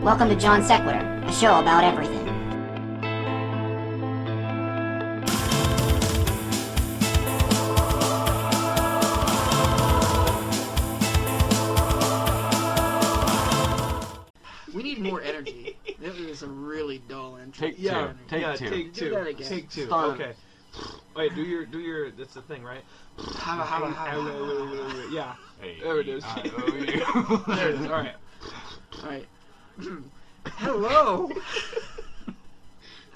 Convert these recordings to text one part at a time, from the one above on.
Welcome to John Sequitur, a show about everything. We need more energy. That was a really dull entry. Take two. Do that again. Take two. Start. Okay. Wait, do your. That's the thing, right? Yeah. Hey, There it is. I owe you. There it is. All right. Hello.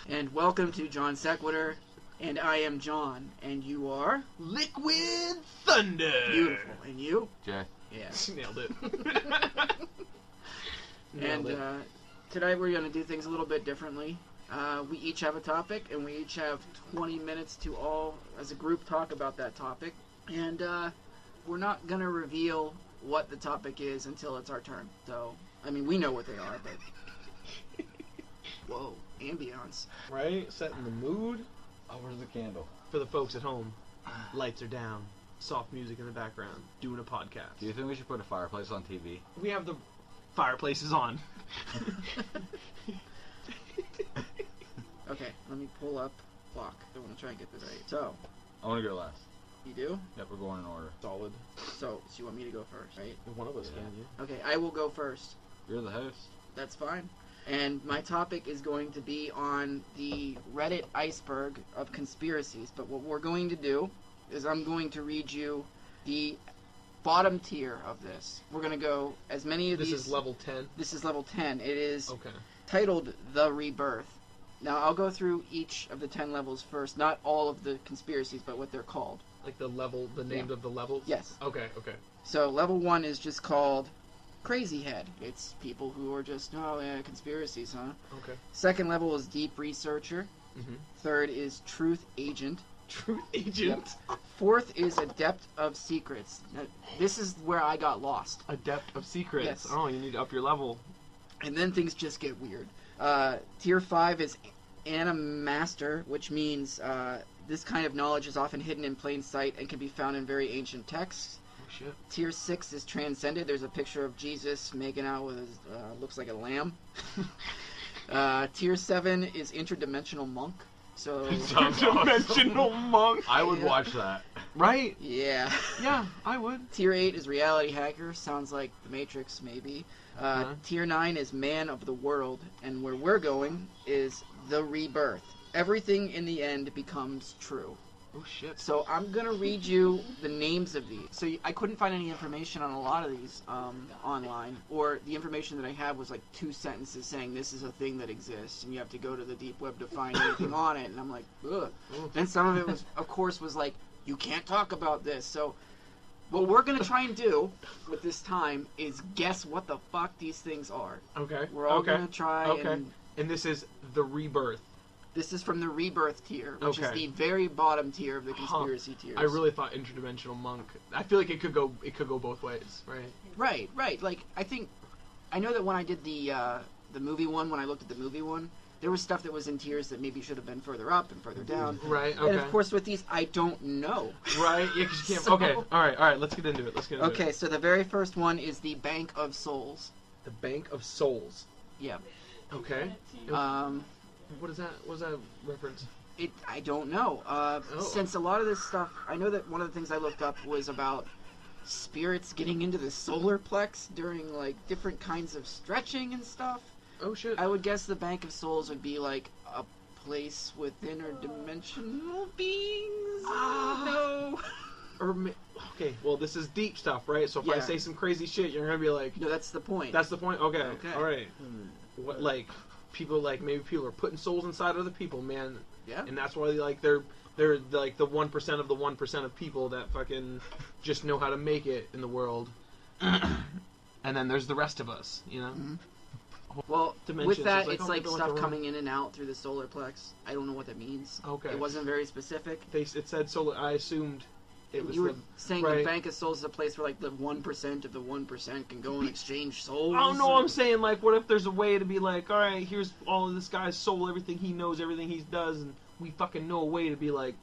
And welcome to John Sequitur. And I am John. And you are? Liquid Thunder. Beautiful. And you? Jay. Yeah. Nailed it. And today we're going to do things a little bit differently. We each have a topic, and we each have 20 minutes to all, as a group, talk about that topic. And we're not going to reveal what the topic is until it's our turn. So, I mean, we know what they are, but... Whoa, ambiance. Right? Setting the mood. Oh, where's the candle? For the folks at home, lights are down, soft music in the background, doing a podcast. Do you think we should put a fireplace on TV? We have the fireplaces on. Okay, let me pull up clock. I want to try and get this right. So, I want to go last. you do? Yep, we're going in order. Solid. So you want me to go first, right? One of us Yeah. can, yeah. Okay, I will go first. You're the host. That's fine. And my topic is going to be on the Reddit iceberg of conspiracies. But what we're going to do is I'm going to read you the bottom tier of this. We're going to go as many of This these... is level 10. This is level 10. It is Okay. titled The Rebirth. Now, I'll go through each of the 10 levels first. Not all of the conspiracies, but what they're called. Like the level, the names of the levels? Yes. Okay, okay. So, level 1 is just called Crazy Head. It's people who are just, oh, yeah, conspiracies, huh? Okay. Second level is Deep Researcher. Mm-hmm. Third is Truth Agent. Truth Agent. Fourth is Adept of Secrets. Now, this is where I got lost. Adept of Secrets. Yes. Oh, you need to up your level. And then things just get weird. Tier 5 is Animaster, which means this kind of knowledge is often hidden in plain sight and can be found in very ancient texts. Oh, shit. Tier 6 is Transcended. There's a picture of Jesus making out with his, looks like a lamb. Tier 7 is Interdimensional Monk. So, Dimensional monk. I would Yeah. watch that. Right? yeah. Yeah, I would. Tier 8 is Reality Hacker. Sounds like The Matrix, maybe. Uh-huh. Tier 9 is Man of the World. And where we're going is The Rebirth. Everything in the end becomes true. Oh, shit. So I'm going to read you the names of these. So I couldn't find any information on a lot of these online. Or the information that I had was like 2 sentences saying this is a thing that exists. And you have to go to the deep web to find anything on it. And I'm like, ugh. Then some of it was, of course, was like, you can't talk about this. So what we're going to try and do with this time is guess what the fuck these things are. Okay. We're all okay. going to try and... And this is the rebirth. This is from the Rebirth tier, which is Okay. the very bottom tier of the conspiracy tiers. I really thought interdimensional monk. I feel like it could go both ways, right? Right. Like, I know that when I did the movie one, when I looked at the movie one, there was stuff that was in tiers that maybe should have been further up and further down. Right. Okay. And of course, with these, I don't know. Right. Yeah, 'cause you can't. So- Okay. All right. Let's get into it. Okay, so the very first one is the Bank of Souls. The Bank of Souls. Yeah. Okay. What is that? What is that reference? I don't know. Since a lot of this stuff, I know that one of the things I looked up was about spirits getting into the solar plex during like different kinds of stretching and stuff. Oh shit. I would guess the Bank of Souls would be like a place with interdimensional beings. No. Okay. Well, this is deep stuff, right? So if I Yeah. say some crazy shit, you're gonna be like, No, that's the point. "That's the point." Okay. Okay. All right. What like people like maybe people are putting souls inside other people, man. Yeah. And that's why they're like the 1% of the 1% of people that fucking just know how to make it in the world. And then there's the rest of us, you know. Mhm. Well, Dimensions. with that, It's it's like, like oh, stuff like a coming in and out through the solar plex. I don't know what that means. Okay. It wasn't very specific. It said solar. I assumed it was You were the. saying right. the Bank of Souls is a place where like the 1% of the 1% can go and exchange souls. I don't know what I'm saying. Like, what if there's a way to be like, all right, here's all of this guy's soul, everything he knows, everything he does, and we fucking know a way to be like,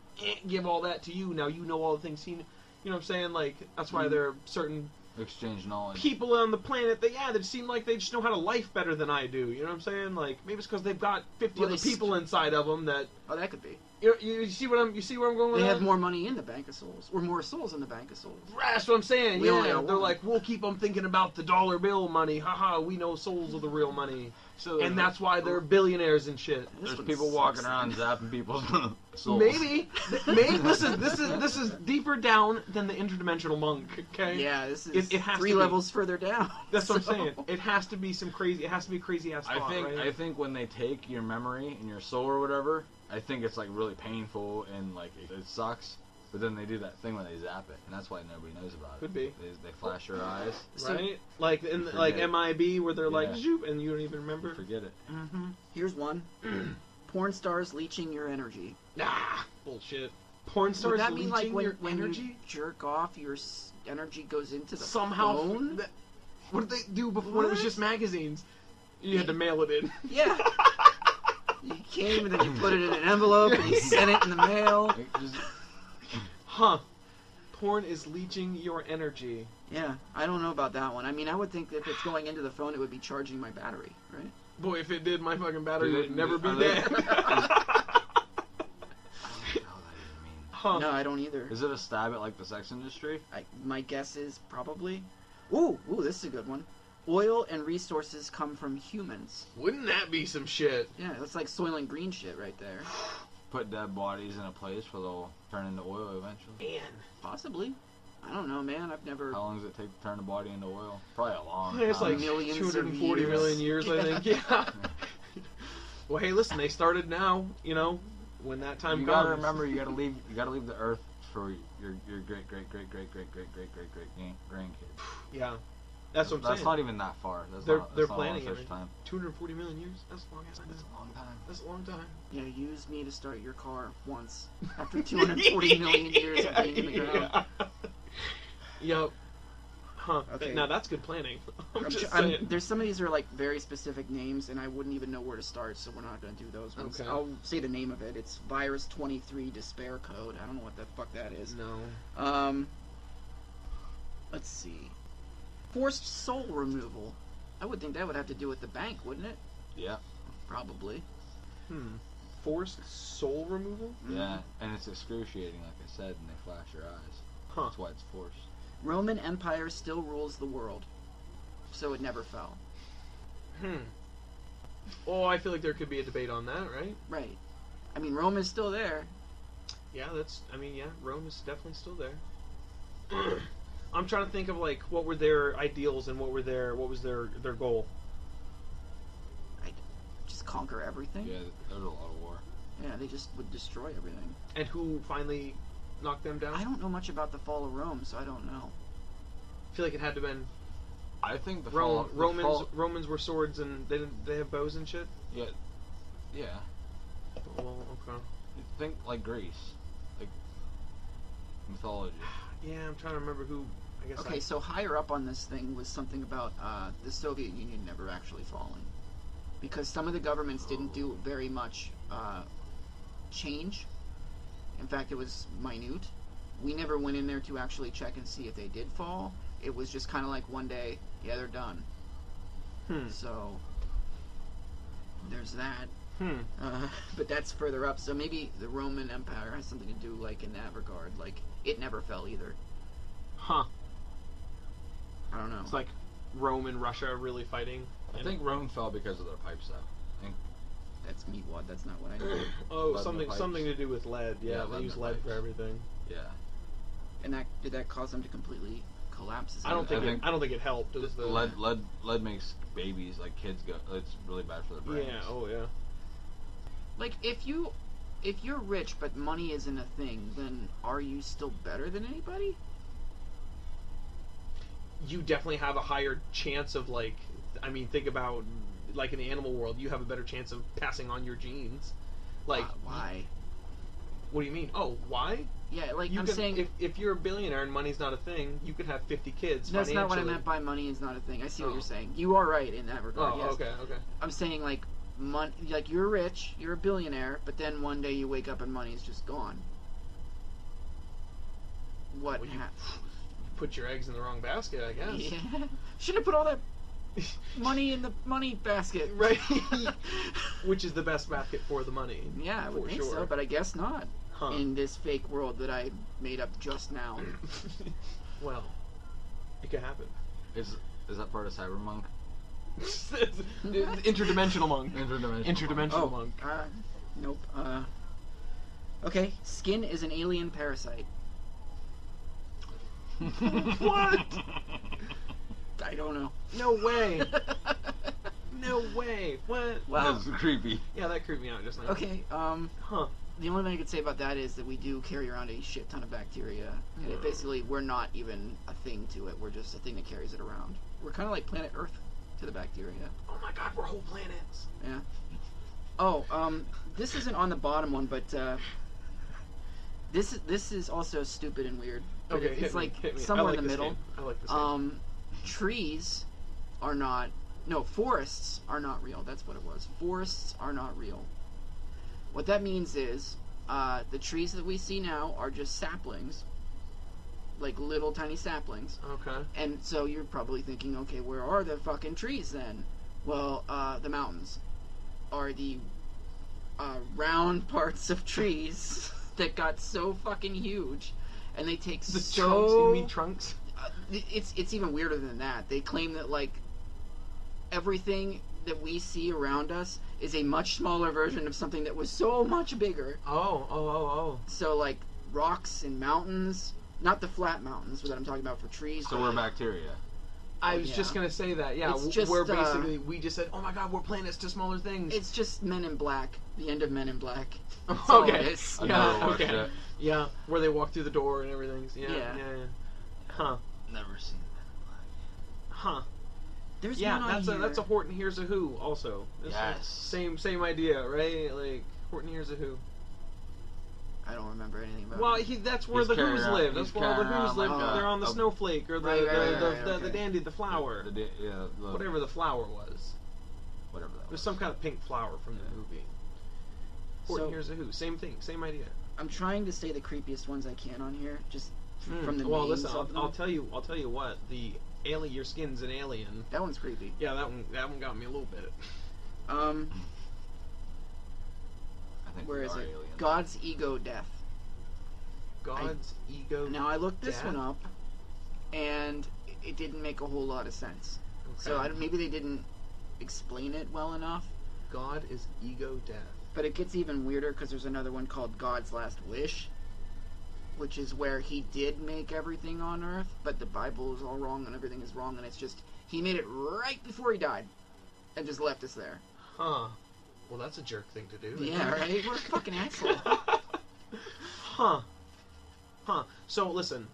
give all that to you. Now you know all the things he. You know what I'm saying? Like, that's why there are certain Exchange knowledge. people on the planet that seem like they just know how to life better than I do. You know what I'm saying? Like maybe it's because they've got 50 Well, other they people inside of them that Oh, that could be. you see where I'm going with They that? have more money in the Bank of Souls, or more souls in the Bank of Souls. That's what I'm saying. We only Yeah, have they're one. like, we'll keep them thinking about the dollar bill money. Haha, we know souls are the real money, So and that's why they're billionaires and shit. This there's one people sucks. walking around zapping people's souls. Maybe. This is deeper down than the interdimensional monk. Okay. Yeah, this is It has 3 to be. levels further down. That's what So- I'm saying. It has to be some crazy. It has to be crazy ass thought, right? I think when they take your memory and your soul or whatever, I think it's like really painful and like it sucks. But then they do that thing when they zap it, and that's why nobody knows about it. Could be. They flash your eyes, So- Right? Like in forget like it. MIB where they're like Yeah. zoop and you don't even you remember. forget it. Here's one. Porn stars leeching your energy. Ah, bullshit. Porn stars Would that mean like leeching when, your when you energy? jerk off, your energy goes into the Somehow. phone? What did they do before when it was What? just magazines? You had to mail it in. Yeah. You came and then you put it in an envelope and you sent it in the mail. Like, just, Huh. Porn is leeching your energy. Yeah, I don't know about that one. I mean, I would think that if it's going into the phone, it would be charging my battery, right? Boy, if it did, my fucking battery Do they- would never be are they- dead. I don't know what that even means. Huh. No, I don't either. Is it a stab at like the sex industry? My guess is probably. Ooh, this is a good one. Oil and resources come from humans. Wouldn't that be some shit? Yeah, that's like Soylent Green shit right there. Put dead bodies in a place where they'll turn into oil eventually. Man. Possibly. I don't know, man. I've never. How long does it take to turn a body into oil? Probably a long It's time. like Millions of 240 million years, I think. Yeah. Yeah. Well, hey, listen, they started now. You know, when that time You comes. gotta remember, you gotta leave the earth for your great great great great great great great great great grandkids. Yeah, that's what I'm That's saying. not even that far. That's They're not, they're that's not a planning long it. time. 240 million years. That's a long ass time. That's a long time. That's a long time. Yeah, use me to start your car once after 240 million years of being in the ground. Yep. Huh. Okay. Now that's good planning. I'm I'm just tr- I'm- saying. there's some of these are like very specific names, and I wouldn't even know where to start, so we're not going to do those ones. Okay. I'll say the name of it. It's Virus 23 Despair Code. I don't know what the fuck that is. No. Let's see. Forced soul removal. I would think that would have to do with the bank, wouldn't it? Yeah. Probably. Forced soul removal? Yeah, and it's excruciating, like I said, and they flash your eyes. Huh. That's why it's forced. Roman Empire still rules the world, so it never fell. Oh, I feel like there could be a debate on that, right? Right. I mean, Rome is still there. Yeah, Rome is definitely still there. I'm trying to think of like what were their ideals and what was their goal. Just conquer everything. Yeah, there was a lot of war. Yeah, they just would destroy everything. And who finally knocked them down? I don't know much about the fall of Rome, so I don't know. I feel like it had to have been I think the Romans were swords and they have bows and shit. Yeah. Well, okay. Think like Greece, like mythology. Yeah, I'm trying to remember who. I guess. Okay, so higher up on this thing was something about the Soviet Union never actually falling. Because some of the governments didn't do very much change. In fact, it was minute. We never went in there to actually check and see if they did fall. It was just kind of like one day, yeah, they're done. So, there's that. But that's further up, so maybe the Roman Empire has something to do, like, in that regard. Like, it never fell either. Huh. I don't know. It's like Rome and Russia really fighting. I think Rome fell because of their pipes, though. That's meatwad, that's not what I know. Oh, Lead in the pipes. something to do with lead. Yeah, Yeah, they lead in use the lead pipes. for everything. Yeah. And did that cause them to completely collapse? Is I that don't what- think it helped. It was the Lead makes babies, like kids, go. It's really bad for their brains. Yeah. Oh yeah. Like, if you're rich but money isn't a thing, then are you still better than anybody? You definitely have a higher chance of like. I mean, think about like in the animal world, you have a better chance of passing on your genes. Like, Why? what do you mean? Oh, why? Yeah, like, You I'm can, saying... if you're a billionaire and money's not a thing, you could have 50 kids. That's not what I financially. meant by money is not a thing. I see what Oh. you're saying. You are right in that regard, Oh, yes. okay. I'm saying, like, like, you're rich, you're a billionaire, but then one day you wake up and money's just gone. What Well, you put your eggs in the wrong basket, I guess. Yeah. Shouldn't have put all that money in the money basket. Right. Which is the best basket for the money. Yeah, I would for think sure. so, but I guess not. Huh. In this fake world that I made up just now. Well, it could happen. Is that part of Cybermonk? Interdimensional monk. Interdimensional. Monk. Nope. Okay, skin is an alien parasite. What? I don't know. No way. No way. What? Wow. That's creepy. Yeah, that creeped me out just now. Okay, Huh. the only thing I could say about that is that we do carry around a shit ton of bacteria. And it basically, we're not even a thing to it. We're just a thing that carries it around. We're kind of like planet Earth to the bacteria. Oh my god, we're whole planets. Yeah. Oh, this isn't on the bottom one, but this is also stupid and weird. But Okay, it's like hit me. somewhere I like in the this middle. game. I like this game. Trees are not. No, forests are not real. That's what it was. Forests are not real. What that means is, the trees that we see now are just saplings, like little tiny saplings. Okay. And so you're probably thinking, okay, where are the fucking trees then? Well, the mountains are the round parts of trees that got so fucking huge, and they take The so. trunks. You mean trunks? It's even weirder than that. They claim that like everything that we see around us is a much smaller version of something that was so much bigger. Oh. So like rocks and mountains, not the flat mountains that I'm talking about for trees. So but we're like, bacteria. I was yeah. just gonna say that. Yeah, It's just, we're basically we just said, oh my god, we're planets to smaller things. It's just Men in Black. The end of Men in Black. That's all it Okay. is. I Yeah, never watched okay. it. Yeah, where they walk through the door and everything. Yeah. Yeah. Huh. Never seen Huh. There's Yeah, one on that's a here. Horton Hears a Who also. It's like Yes. same idea, right? Like Horton Hears a Who. I don't remember anything about Well, it. that's where He's the carrying Who's around- live. he's That's where all the carrying Who's around live. like They're on the a- snowflake or the Right, the okay. dandy, the flower, the whatever the flower was. whatever that There's was. some kind of pink flower from the movie. Horton So- Hears a Who. Same thing, same idea. I'm trying to say the creepiest ones I can on here, just from the Well, names listen, of them. I'll tell you what. The alien, your skin's an alien. That one's creepy. Yeah, that one got me a little bit. Um, I think where we is are it? aliens. God's ego death. God's ego. Now I looked this death? one up, and it didn't make a whole lot of sense. So Okay. maybe they didn't explain it well enough. God is ego death. But it gets even weirder because there's another one called God's Last Wish, which is where he did make everything on Earth, but the Bible is all wrong and everything is wrong, and it's just he made it right before he died, and just left us there. Huh. Well, that's a jerk thing to do. isn't Yeah, it? right. What a fucking asshole. Huh. So listen,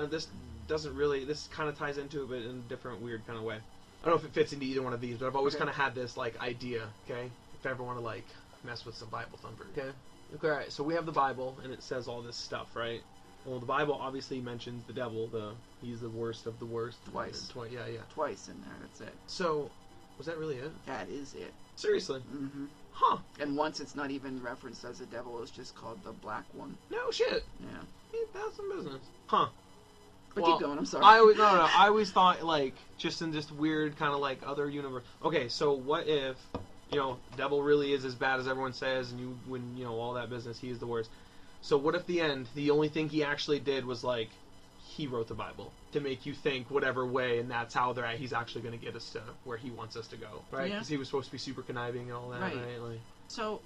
this doesn't really. This kind of ties into it, but in a different, weird kind of way. I don't know if it fits into either one of these, but I've always Okay. kind of had this like idea. Okay, if I ever want to like mess with some Bible thumper. Okay. Okay. All right. So we have the Bible, and it says all this stuff, right? Well, the Bible obviously mentions the devil. He's the worst of the worst. Twice. Yeah. Twice in there. That's it. So, was that really it? That is it. Seriously? Hmm. Huh? And once it's not even referenced as a devil, it's just called the Black One. No shit. Yeah. Ain't that some business? Huh? But Well, keep going. I'm sorry. I always thought like just in this weird kind of like other universe. Okay, so what if devil really is as bad as everyone says, and when all that business, he is the worst. So what if the end, the only thing he actually did was like he wrote the Bible to make you think whatever way, and that's how he's actually going to get us to where he wants us to go, right? Yeah. Because he was supposed to be super conniving and all that, Right. Like, So,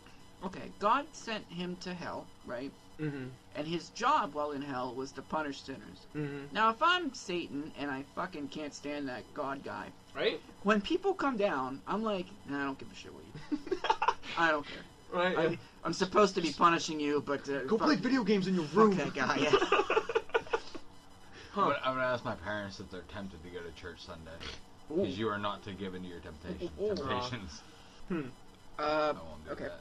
okay, God sent him to hell, right? mm-hmm. And his job while in hell was to punish sinners. Mm-hmm. Now, if I'm Satan and I fucking can't stand that God guy, Right? when people come down, I'm like, nah, I don't give a shit what you do. I don't care. Right? I'm supposed to be punishing you, but Go play video games in your room. Fuck that guy. Yeah. Huh. I'm gonna ask my parents if they're tempted to go to church Sunday, Ooh. because you are not to give into your temptations. Ooh. Temptations. I won't do Okay. that.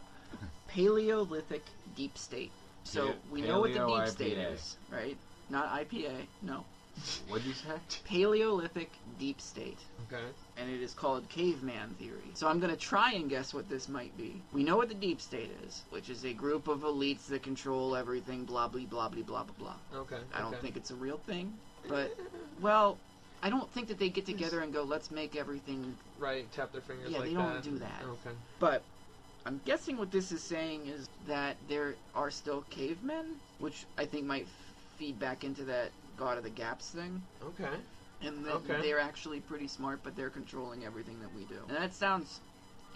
Paleolithic deep state. So Yeah, we know what the deep Paleo state IPA. is, right? Not IPA. No. What'd you say? Paleolithic deep state. Okay. And it is called Caveman Theory. So I'm going to try and guess what this might be. We know what the deep state is, which is a group of elites that control everything, blah, blah, blah, blah, blah, blah, blah. Okay. I don't think it's a real thing, but, well, I don't think that they get together and go, let's make everything... Right, tap their fingers Yeah, like they that. don't do that. Okay. But I'm guessing what this is saying is that there are still cavemen, which I think might feed back into that God of the Gaps thing. Okay. And that they're actually pretty smart, but they're controlling everything that we do. And that sounds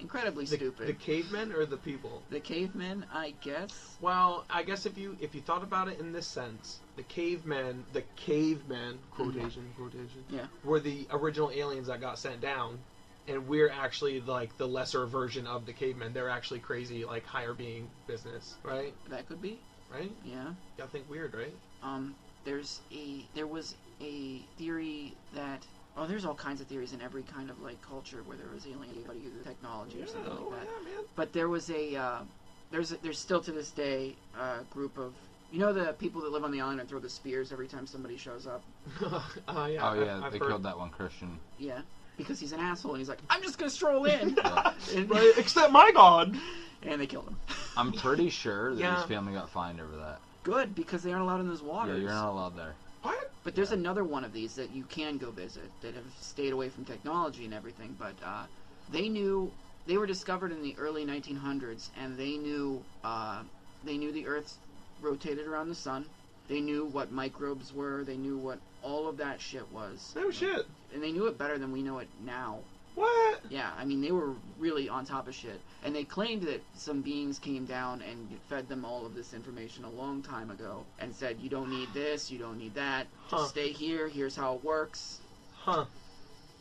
incredibly stupid. The cavemen or the people? The cavemen, I guess. Well, I guess if you thought about it in this sense, the cavemen, quotation, Yeah. were the original aliens that got sent down, and we're actually like the lesser version of the cavemen. They're actually crazy, like higher being business, right? That could be. Right? Yeah. Gotta think weird, right? There was a theory that there's all kinds of theories in every kind of like culture where there was alien technology or something like that. Yeah, man. But there was there's still to this day a group of the people that live on the island and throw the spears every time somebody shows up. Yeah. Oh yeah, I've they heard. killed that one Christian. Yeah, because he's an asshole and he's like, I'm just gonna stroll in, and, Right, except my God. and they killed him. I'm pretty sure that Yeah. his family got fined over that. Good, because they aren't allowed in those waters. Yeah, you're not allowed there. What? But there's another one of these that you can go visit that have stayed away from technology and everything. But they were discovered in the early 1900s, and they knew the Earth rotated around the sun. They knew what microbes were. They knew what all of that shit was. No shit. And they knew it better than we know it now. What? Yeah, I mean, they were really on top of shit. And they claimed that some beings came down and fed them all of this information a long time ago and said, you don't need this, you don't need that, just stay here, here's how it works. Huh.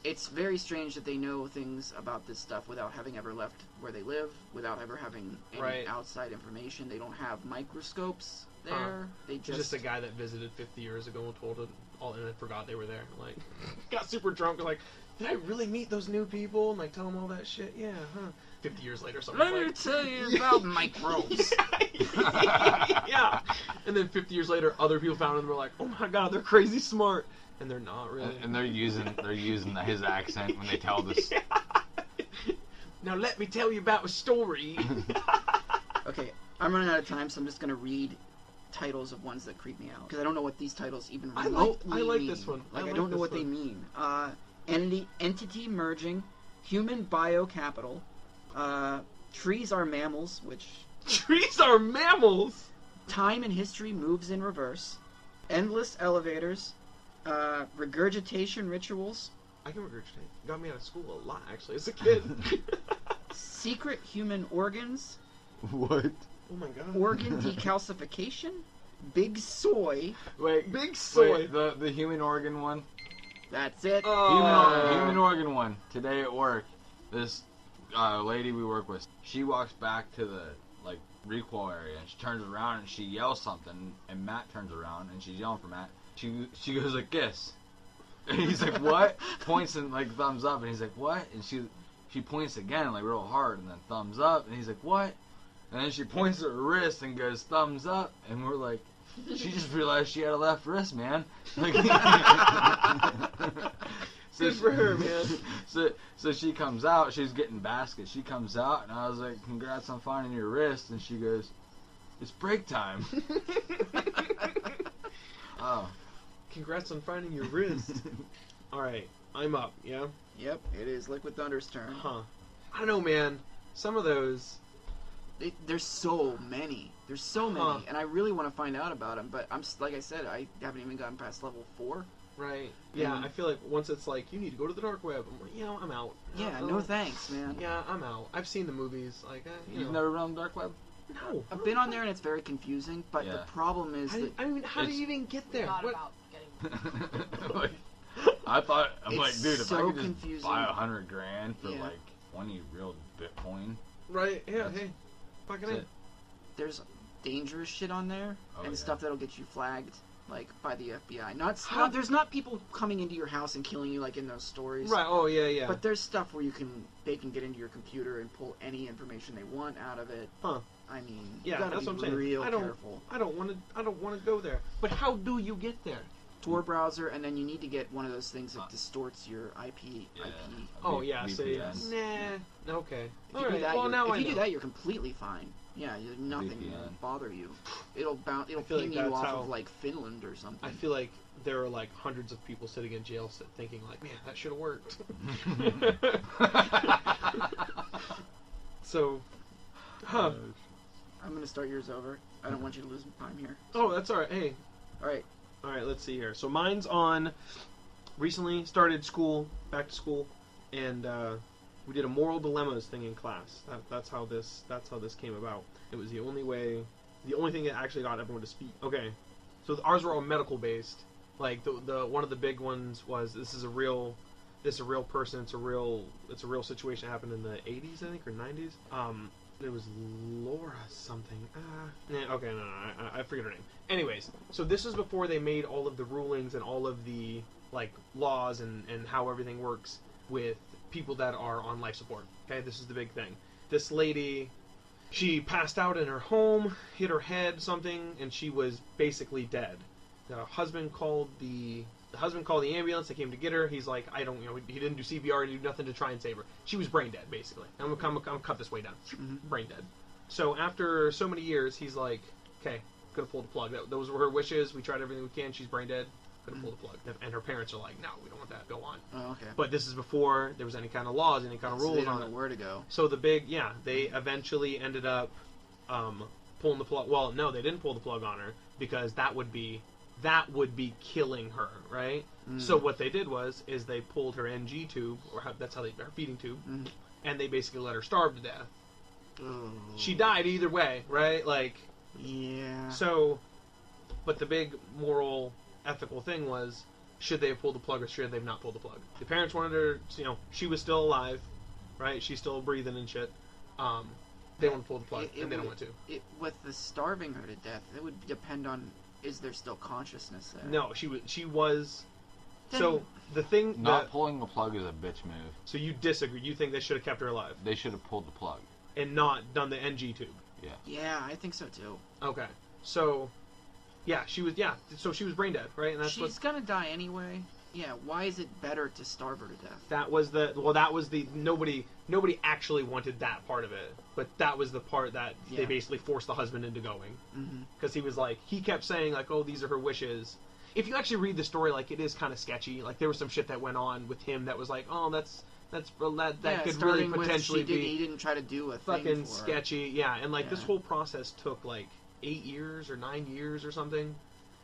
It's very strange that they know things about this stuff without having ever left where they live, without ever having any outside information. They don't have microscopes there. They Just a guy that visited 50 years ago and told it all, and I forgot they were there. Like, got super drunk. Like, did I really meet those new people? And like, tell them all that shit. Yeah, huh? 50 years later, something. Let me tell you about microbes. Yeah. And then 50 years later, other people found them and were like, oh my God, they're crazy smart. And they're not really. And they're using his accent when they tell this. Yeah. Now let me tell you about a story. Okay, I'm running out of time, so I'm just going to read titles of ones that creep me out. Because I don't know what these titles even remotely I like mean. this one. Like, I don't know what they mean. Entity merging, human biocapital, trees are mammals, which... Trees are mammals? Time and history moves in reverse, endless elevators, regurgitation rituals. I can regurgitate. Got me out of school a lot, actually, as a kid. Secret human organs. What? Oh my God. Organ decalcification. Big soy. Wait, Big soy. Wait, the human organ one? That's it. Human organ one. Today at work, this lady we work with, she walks back to the recoil area and she turns around and she yells something, and Matt turns around and she's yelling for Matt. She goes like this, and he's like, what? Points and thumbs up, and he's like, what? And she points again real hard, and then thumbs up, and he's like, what? And then she points at her wrist and goes thumbs up, and we're like, she just realized she had a left wrist, man. Good for her, man. So she comes out, she's getting baskets. She comes out, and I was like, congrats on finding your wrist. And she goes, it's break time. Oh. Congrats on finding your wrist. Alright, I'm up, yeah? Yep, it is Liquid Thunder's turn. Huh. I don't know, man. Some of those... There's so many. There's so many, and I really want to find out about them. But like I said, I haven't even gotten past level 4. Right. Yeah, I feel like once it's like, you need to go to the dark web, I'm like, I'm out. Yeah, no thanks, man. Yeah, I'm out. I've seen the movies. Like, You've never been on the dark web? No. I've been on there, and it's very confusing. But the problem is that I mean, how do you even get there? Not What? about getting I thought, I'm It's like, dude, if I so could just confusing. buy $100 grand for Yeah. 20 real Bitcoin. Right. Yeah. That's- Hey. Fucking that's it. it. there's dangerous shit on there, Oh, and yeah. stuff that'll get you flagged, by the FBI. There's not people coming into your house and killing you in those stories. Right. Oh yeah. Yeah. But there's stuff where they can get into your computer and pull any information they want out of it. Huh. I mean, Yeah, you gotta that's be what I'm saying. real I don't- careful. I don't want to go there. But how do you get there? Tor browser, and then you need to get one of those things that distorts your IP. Oh yeah, say VPN. nah. Okay. If you do that, well, now if I you know. do that, you're completely fine. Yeah, nothing will VPN. bother you. It'll feel ping like you that's off how- of like Finland or something. I feel like there are like hundreds of people sitting in jail thinking like, man, that should have worked. So, huh. I'm gonna start yours over. I don't want you to lose time here. Oh, that's all right. Hey, All right. all right. Let's see here. So mine's on. Recently started school, back to school, and we did a moral dilemmas thing in class. That's how this came about. It was the only thing that actually got everyone to speak. Okay, so ours were all medical based. Like the one of the big ones was this is a real person. It's a real situation that happened in the 80s, I think, or 90s. It was Laura something. Okay, no, I forget her name. Anyways, so this is before they made all of the rulings and all of the like laws and how everything works with people that are on life support. Okay, this is the big thing. This lady, she passed out in her home, hit her head, something, and she was basically dead. The husband called the ambulance. They came to get her. He's like, he didn't do CPR, he did nothing to try and save her. She was brain dead, basically. I'm gonna cut this way down. Brain dead. So after so many years, he's like, okay, gonna pull the plug. Those were her wishes. We tried everything we can. She's brain dead. Gonna pull the plug. And her parents are like, no, we don't want that. Go on. Oh, okay. But this is before there was any kind of laws, any kind of So rules they don't on know it. where to go. So they eventually ended up pulling the plug. Well, no, they didn't pull the plug on her because that would be killing her, right? So what they did is they pulled her NG tube, that's how her feeding tube, and they basically let her starve to death. Oh. She died either way, right? Like, Yeah. so, but the big moral, ethical thing was, should they have pulled the plug or should they have not pulled the plug? The parents wanted her, she was still alive, right? She's still breathing and shit. They want to pull the plug, and they don't want to. With the starving her to death, it would depend on, is there still consciousness there? No, she was. Then- So the thing Not that, pulling the plug is a bitch move. so you disagree? You think they should have kept her alive They should have pulled the plug. and not done the NG tube? Yeah, I think so too. Okay, so yeah, she was so she was brain dead, right? And that's She's gonna die anyway. Yeah, why is it better to starve her to death? that was the nobody actually wanted that part of it, but that was the part that they Yeah. basically forced the husband into going Mm-hmm. because he was like, he kept saying like, oh, these are her wishes. If you actually read the story, like, it is kind of sketchy. Like, there was some shit that went on with him that was like, oh, that could really potentially be He didn't try to do a fucking thing for her. sketchy. Yeah, and like this Yeah. whole process took like 8 years or 9 years or something.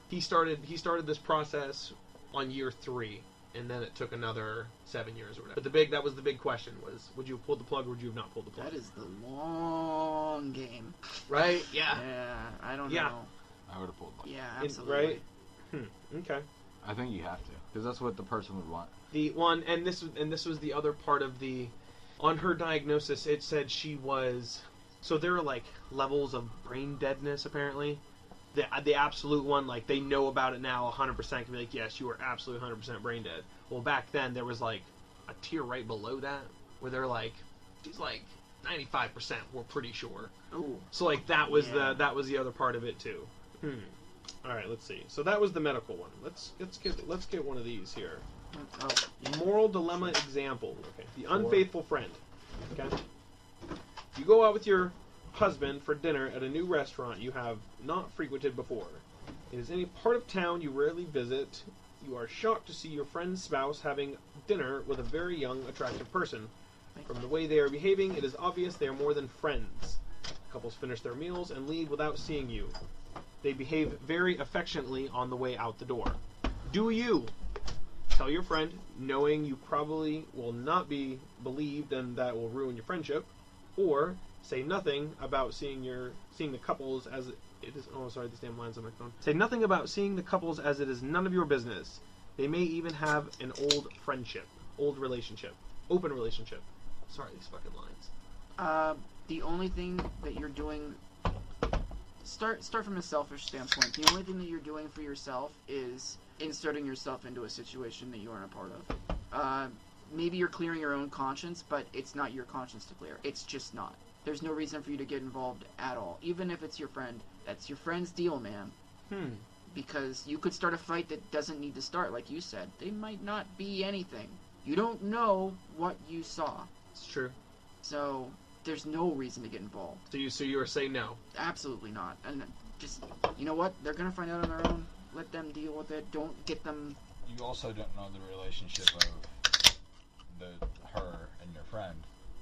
He started this process on year 3, and then it took another 7 years or whatever. But that was the big question was, would you have pulled the plug or would you have not pulled the plug? That is the long game. Right? Yeah. Yeah, I don't Yeah. know. I would have pulled the plug. Yeah, In- absolutely. right? Okay. I think you have to, because that's what the person would want. The one, and this was the other part of on her diagnosis. It said she was, so there are like levels of brain deadness apparently. The absolute one, like they know about it now, 100% can be like, yes, you are absolutely 100% brain dead. Well, back then there was like a tier right below that where they're like, she's like 95%. We're pretty sure. Ooh. So like that was Yeah. the other part of it too. All right, let's see. So that was the medical one. Let's get one of these here. Oh, Moral dilemma example. Okay. The unfaithful friend. Okay. You go out with your husband for dinner at a new restaurant you have not frequented before. It is any part of town you rarely visit. You are shocked to see your friend's spouse having dinner with a very young, attractive person. From the way they are behaving, it is obvious they are more than friends. Couples finish their meals and leave without seeing you. They behave very affectionately on the way out the door. Do you tell your friend, knowing you probably will not be believed and that will ruin your friendship, or say nothing about seeing the couples as it is? Oh, sorry, these damn lines on my phone. Say nothing about seeing the couples as it is none of your business. They may even have an old relationship, open relationship. Sorry, these fucking lines. The only thing that you're doing, start from a selfish standpoint. The only thing that you're doing for yourself is inserting yourself into a situation that you aren't a part of. Maybe you're clearing your own conscience, but it's not your conscience to clear. It's just not. There's no reason for you to get involved at all. Even if it's your friend. That's your friend's deal, man. because you could start a fight that doesn't need to start, like you said. They might not be anything. You don't know what you saw. It's true. So there's no reason to get involved. So you were saying no? Absolutely not. And just, you know what? They're going to find out on their own. Let them deal with it. Don't get them... You also don't know the relationship of her and your friend.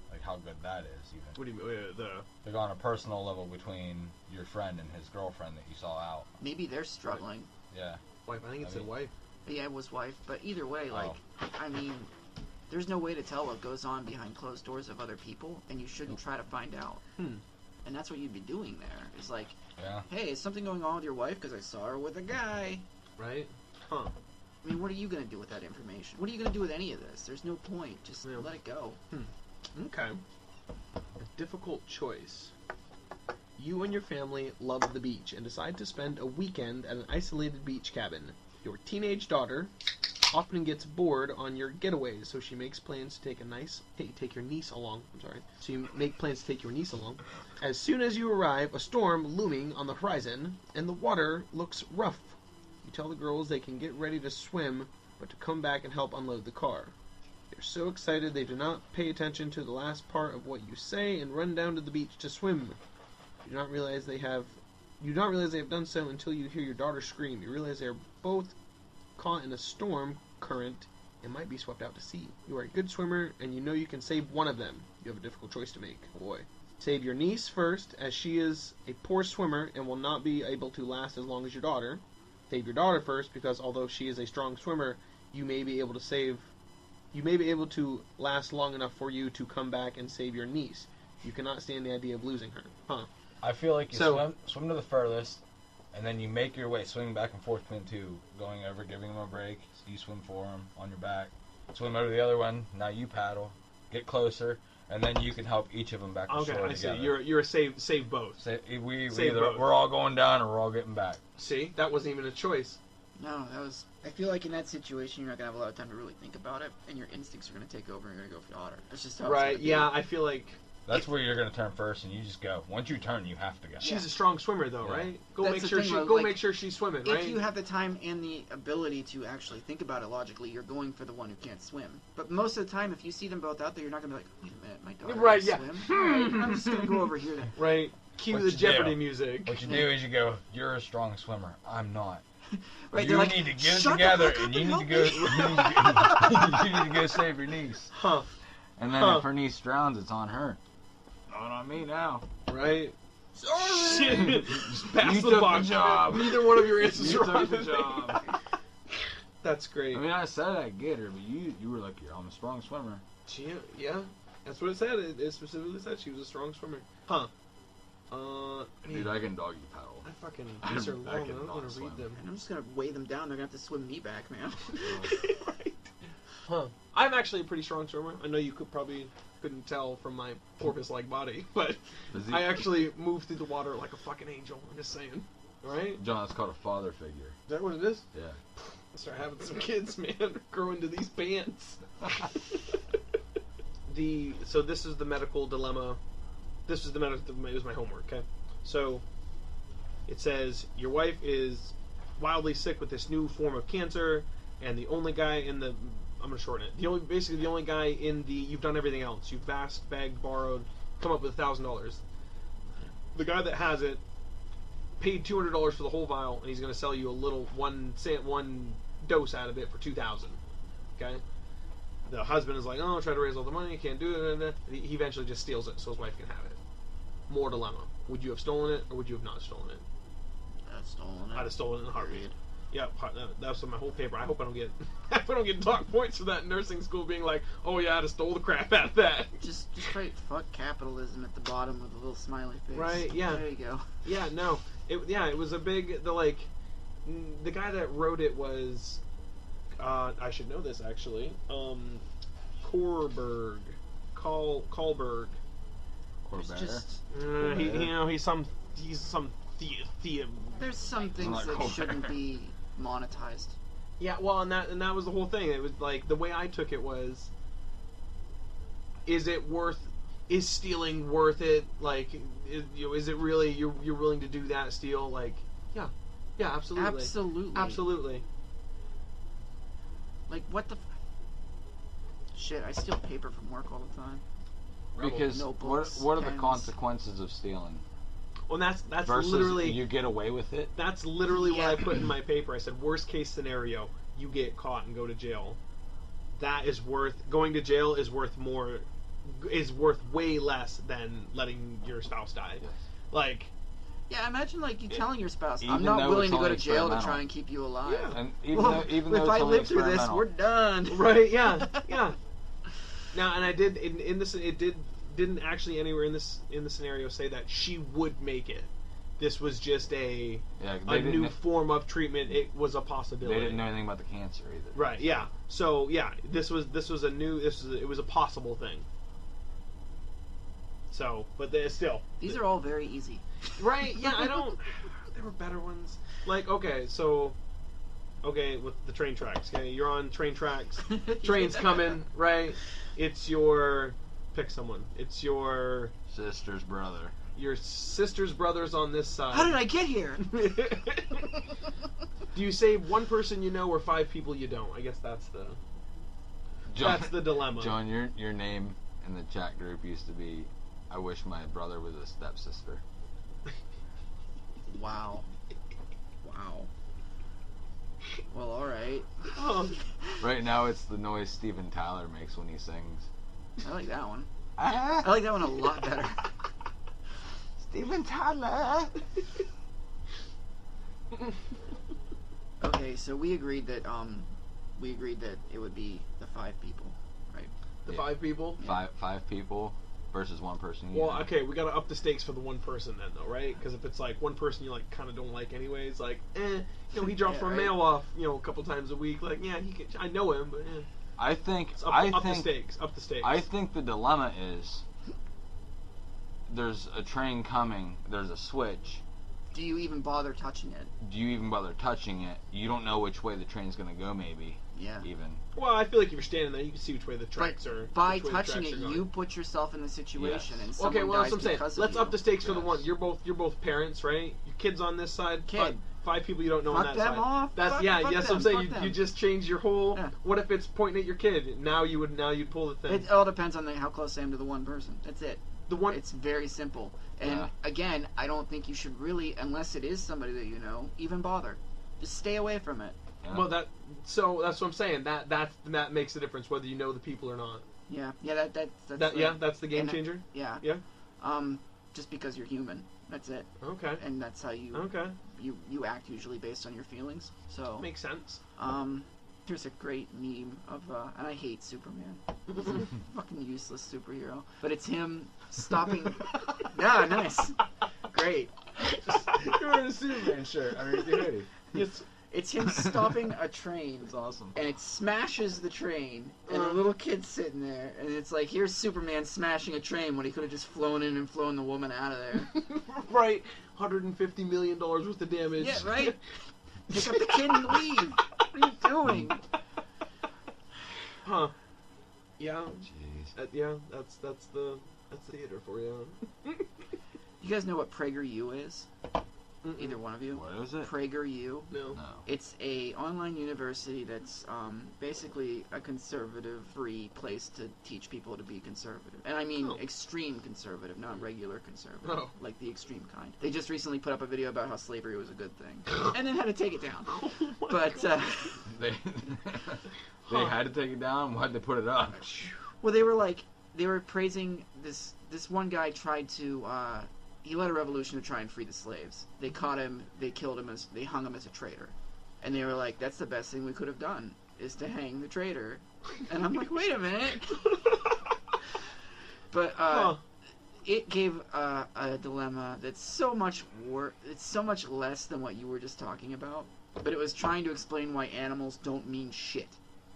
Like, how good that is, even. What do you mean? Like, on a personal level between your friend and his girlfriend that you saw out. Maybe they're struggling. Yeah. Wife, I think it's a wife. Yeah, it was wife. But either way, like, I mean, there's no way to tell what goes on behind closed doors of other people, and you shouldn't try to find out. And that's what you'd be doing there. It's like, hey, is something going on with your wife? Because I saw her with a guy. Right? Huh. I mean, what are you going to do with that information? What are you going to do with any of this? There's no point. Just let it go. Okay. A difficult choice. You and your family love the beach and decide to spend a weekend at an isolated beach cabin. Your teenage daughter often gets bored on your getaways, so she makes plans to take your niece along. So you make plans to take your niece along. As soon as you arrive, a storm looming on the horizon, and the water looks rough. You tell the girls they can get ready to swim, but to come back and help unload the car. They're so excited they do not pay attention to the last part of what you say and run down to the beach to swim. You do not realize they have done so until you hear your daughter scream. You realize they are both caught in a storm current and might be swept out to sea. You are a good swimmer, and you know you can save one of them. You have a difficult choice to make. Oh boy. Save your niece first, as she is a poor swimmer and will not be able to last as long as your daughter. Save your daughter first, because although she is a strong swimmer, you may be able to last long enough for you to come back and save your niece. You cannot stand the idea of losing her. Huh. I feel like you swim to the furthest, and then you make your way, swing back and forth between two, going over, giving them a break. So you swim for them on your back. Swim over to the other one. Now you paddle. Get closer, and then you can help each of them back to shore together. Okay, I see. You're a save both. We're all going down or we're all getting back. See? That wasn't even a choice. No, that was... I feel like in that situation, you're not going to have a lot of time to really think about it, and your instincts are going to take over, and you're going to go for your daughter. That's just how it's going to be. Yeah, I feel like... That's where you're going to turn first, and you just go. Once you turn, you have to go. She's a strong swimmer, though, right? That's Make sure she's swimming, right? If you have the time and the ability to actually think about it logically, you're going for the one who can't swim. But most of the time, if you see them both out there, you're not going to be like, wait a minute, my daughter can swim? All right, I'm just going to go over here then. Right. Cue the Jeopardy music. What you do is you go, you're a strong swimmer. I'm not. Right, you need to get it together, and you need to go. You need to go save your niece. Huh. And then if her niece drowns, it's on her. Not on me now. Right. Sorry. Shit. Just pass You the took box. the job. Neither one of your answers You are took on the job. That's great. I mean, I said I'd get her, but you were like, I'm a strong swimmer. Yeah. That's what it said. It specifically said she was a strong swimmer. Huh. Dude, I can doggy paddle. I fucking these are long. I don't want to read them. And I'm just going to weigh them down. They're going to have to swim me back, man. Right. Huh. I'm actually a pretty strong swimmer. I know you couldn't tell from my porpoise-like body, but I actually move through the water like a fucking angel. I'm just saying. Right? John, it's called a father figure. Is that what it is? Yeah. I'll start having some kids, man. Grow into these pants. So this is the medical dilemma. It was my homework, okay? So, it says, your wife is wildly sick with this new form of cancer, and the only guy in the... I'm going to shorten it. Basically, the only guy in the... You've done everything else. You've asked, begged, borrowed, come up with $1,000. The guy that has it paid $200 for the whole vial, and he's going to sell you a little one dose out of it for $2,000. Okay? The husband is like, oh, try to raise all the money, can't do it. He eventually just steals it so his wife can have it. More dilemma. Would you have stolen it, or would you have not stolen it? I'd have stolen it in a heartbeat. Yeah, that's my whole paper. I hope I don't get dock points for that in nursing school being like, oh yeah, I'd have stole the crap out of that. Just write fuck capitalism at the bottom with a little smiley face. Right, yeah. There you go. Yeah, no. It was a big, the guy that wrote it was, I should know this actually, Kohlberg. Just, he's some there's some things that shouldn't be monetized. Yeah, well, and that was the whole thing. It was like the way I took it was, is stealing worth it? Like, is it really you're willing to do that steal? Like, yeah, Yeah, absolutely. Absolutely. Absolutely. Like, what the... Shit, I steal paper from work all the time. Because Notebooks, what are the pens. consequences of stealing? Well, that's Versus literally you get away with it. that's literally Yeah. what I put in my paper. I said, worst case scenario, you get caught and go to jail. That is going to jail is worth way less than letting your spouse die. Yes. Like, Yeah, imagine like you telling your spouse, Even "I'm not though willing it's to go only to jail to experimental. try and keep you alive." Yeah. And even Well, though if it's I only live through this, experimental. we're done. right? Yeah, yeah. Now, and I did in this. It didn't actually anywhere in the scenario say that she would make it. This was just a new form of treatment. It was a possibility. They didn't know anything about the cancer either. Right. Yeah. So yeah, it was a possible thing. So, but still. These are all very easy. Right? Yeah, I don't. There were better ones. Like, okay, with the train tracks. Okay, you're on train tracks. Train's coming, right? It's your pick someone. It's your Sister's brother. sister's brother's on this side. How did I get here? Do you save one person you know or 5 people you don't? I guess that's the dilemma. John, your name in the chat group used to be, "I wish my brother was a stepsister." Wow. Wow. Well, all right. Oh, Right now, it's the noise Steven Tyler makes when he sings. I like that one. I like that one a lot better. Steven Tyler. Okay, so we agreed that it would be the 5 people, right? the Yeah. 5 people. Five people versus one person. Well, okay, we gotta up the stakes for the one person then, though, right? Because if it's like one person you like kind of don't like anyways, like, he drops Yeah, my right. mail off, a couple times a week. Like, yeah, I know him, but I think it's I up the think stakes. Up the stakes. I think the dilemma is there's a train coming. There's a switch. Do you even bother touching it? Do you even bother touching it? You don't know which way the train's gonna go. Maybe Yeah. even. Well, I feel like if you're standing there, you can see which way the tracks are. By which way the touching tracks it, are going. you put yourself in the situation, Yes. and someone Okay, well, that's dies what I'm saying. because of Let's you. up the stakes for the Yes. one. You're both parents, right? Your kid's on this side. Kid. 5 people you don't know on Fuck that them side. off. That's Fuck yes. them, I'm saying fuck you them. just change your whole. Yeah. What if it's pointing at your kid? Now you'd pull the thing. It all depends on how close I am to the one person. That's it. The one. It's very simple. And Yeah. again, I don't think you should really, unless it is somebody that you know, even bother. Just stay away from it. Yeah. Well, that's what I'm saying. That makes a difference whether you know the people or not. Yeah. Yeah. That's That's the game and- changer. Yeah. Yeah. Just because you're human. That's it. Okay. And that's how you Okay. you act usually based on your feelings. So Makes sense. there's a great meme of and I hate Superman. He's a fucking useless superhero. But it's him stopping. Yeah, nice. Great. You're wearing a Superman shirt underneath your hoodie. Yes. It's him stopping a train. It's awesome. And it smashes the train, and a little kid's sitting there, and it's like, here's Superman smashing a train when he could have just flown in and flown the woman out of there. Right. $150 million worth of damage. Yeah, right? Pick up the kid and leave. What are you doing? Huh. Yeah. Jeez. Yeah. That's the theater for you. You guys know what Prageru is? Either one of you? What is it? Prageru. No. No. It's a online university that's basically a conservative-free place to teach people to be conservative. And I mean Oh. extreme conservative, not regular conservative. Oh. Like the extreme kind. They just recently put up a video about how slavery was a good thing. And then had to take it down. Oh my But, God. They Huh. had to take it down. Why'd they put it up? well, they were praising this one guy tried to, he led a revolution to try and free the slaves. They caught him, they killed him, they hung him as a traitor. And they were like, that's the best thing we could have done, is to hang the traitor. And I'm like, wait a minute. But it gave a dilemma that's so much it's so much less than what you were just talking about. But it was trying to explain why animals don't mean shit.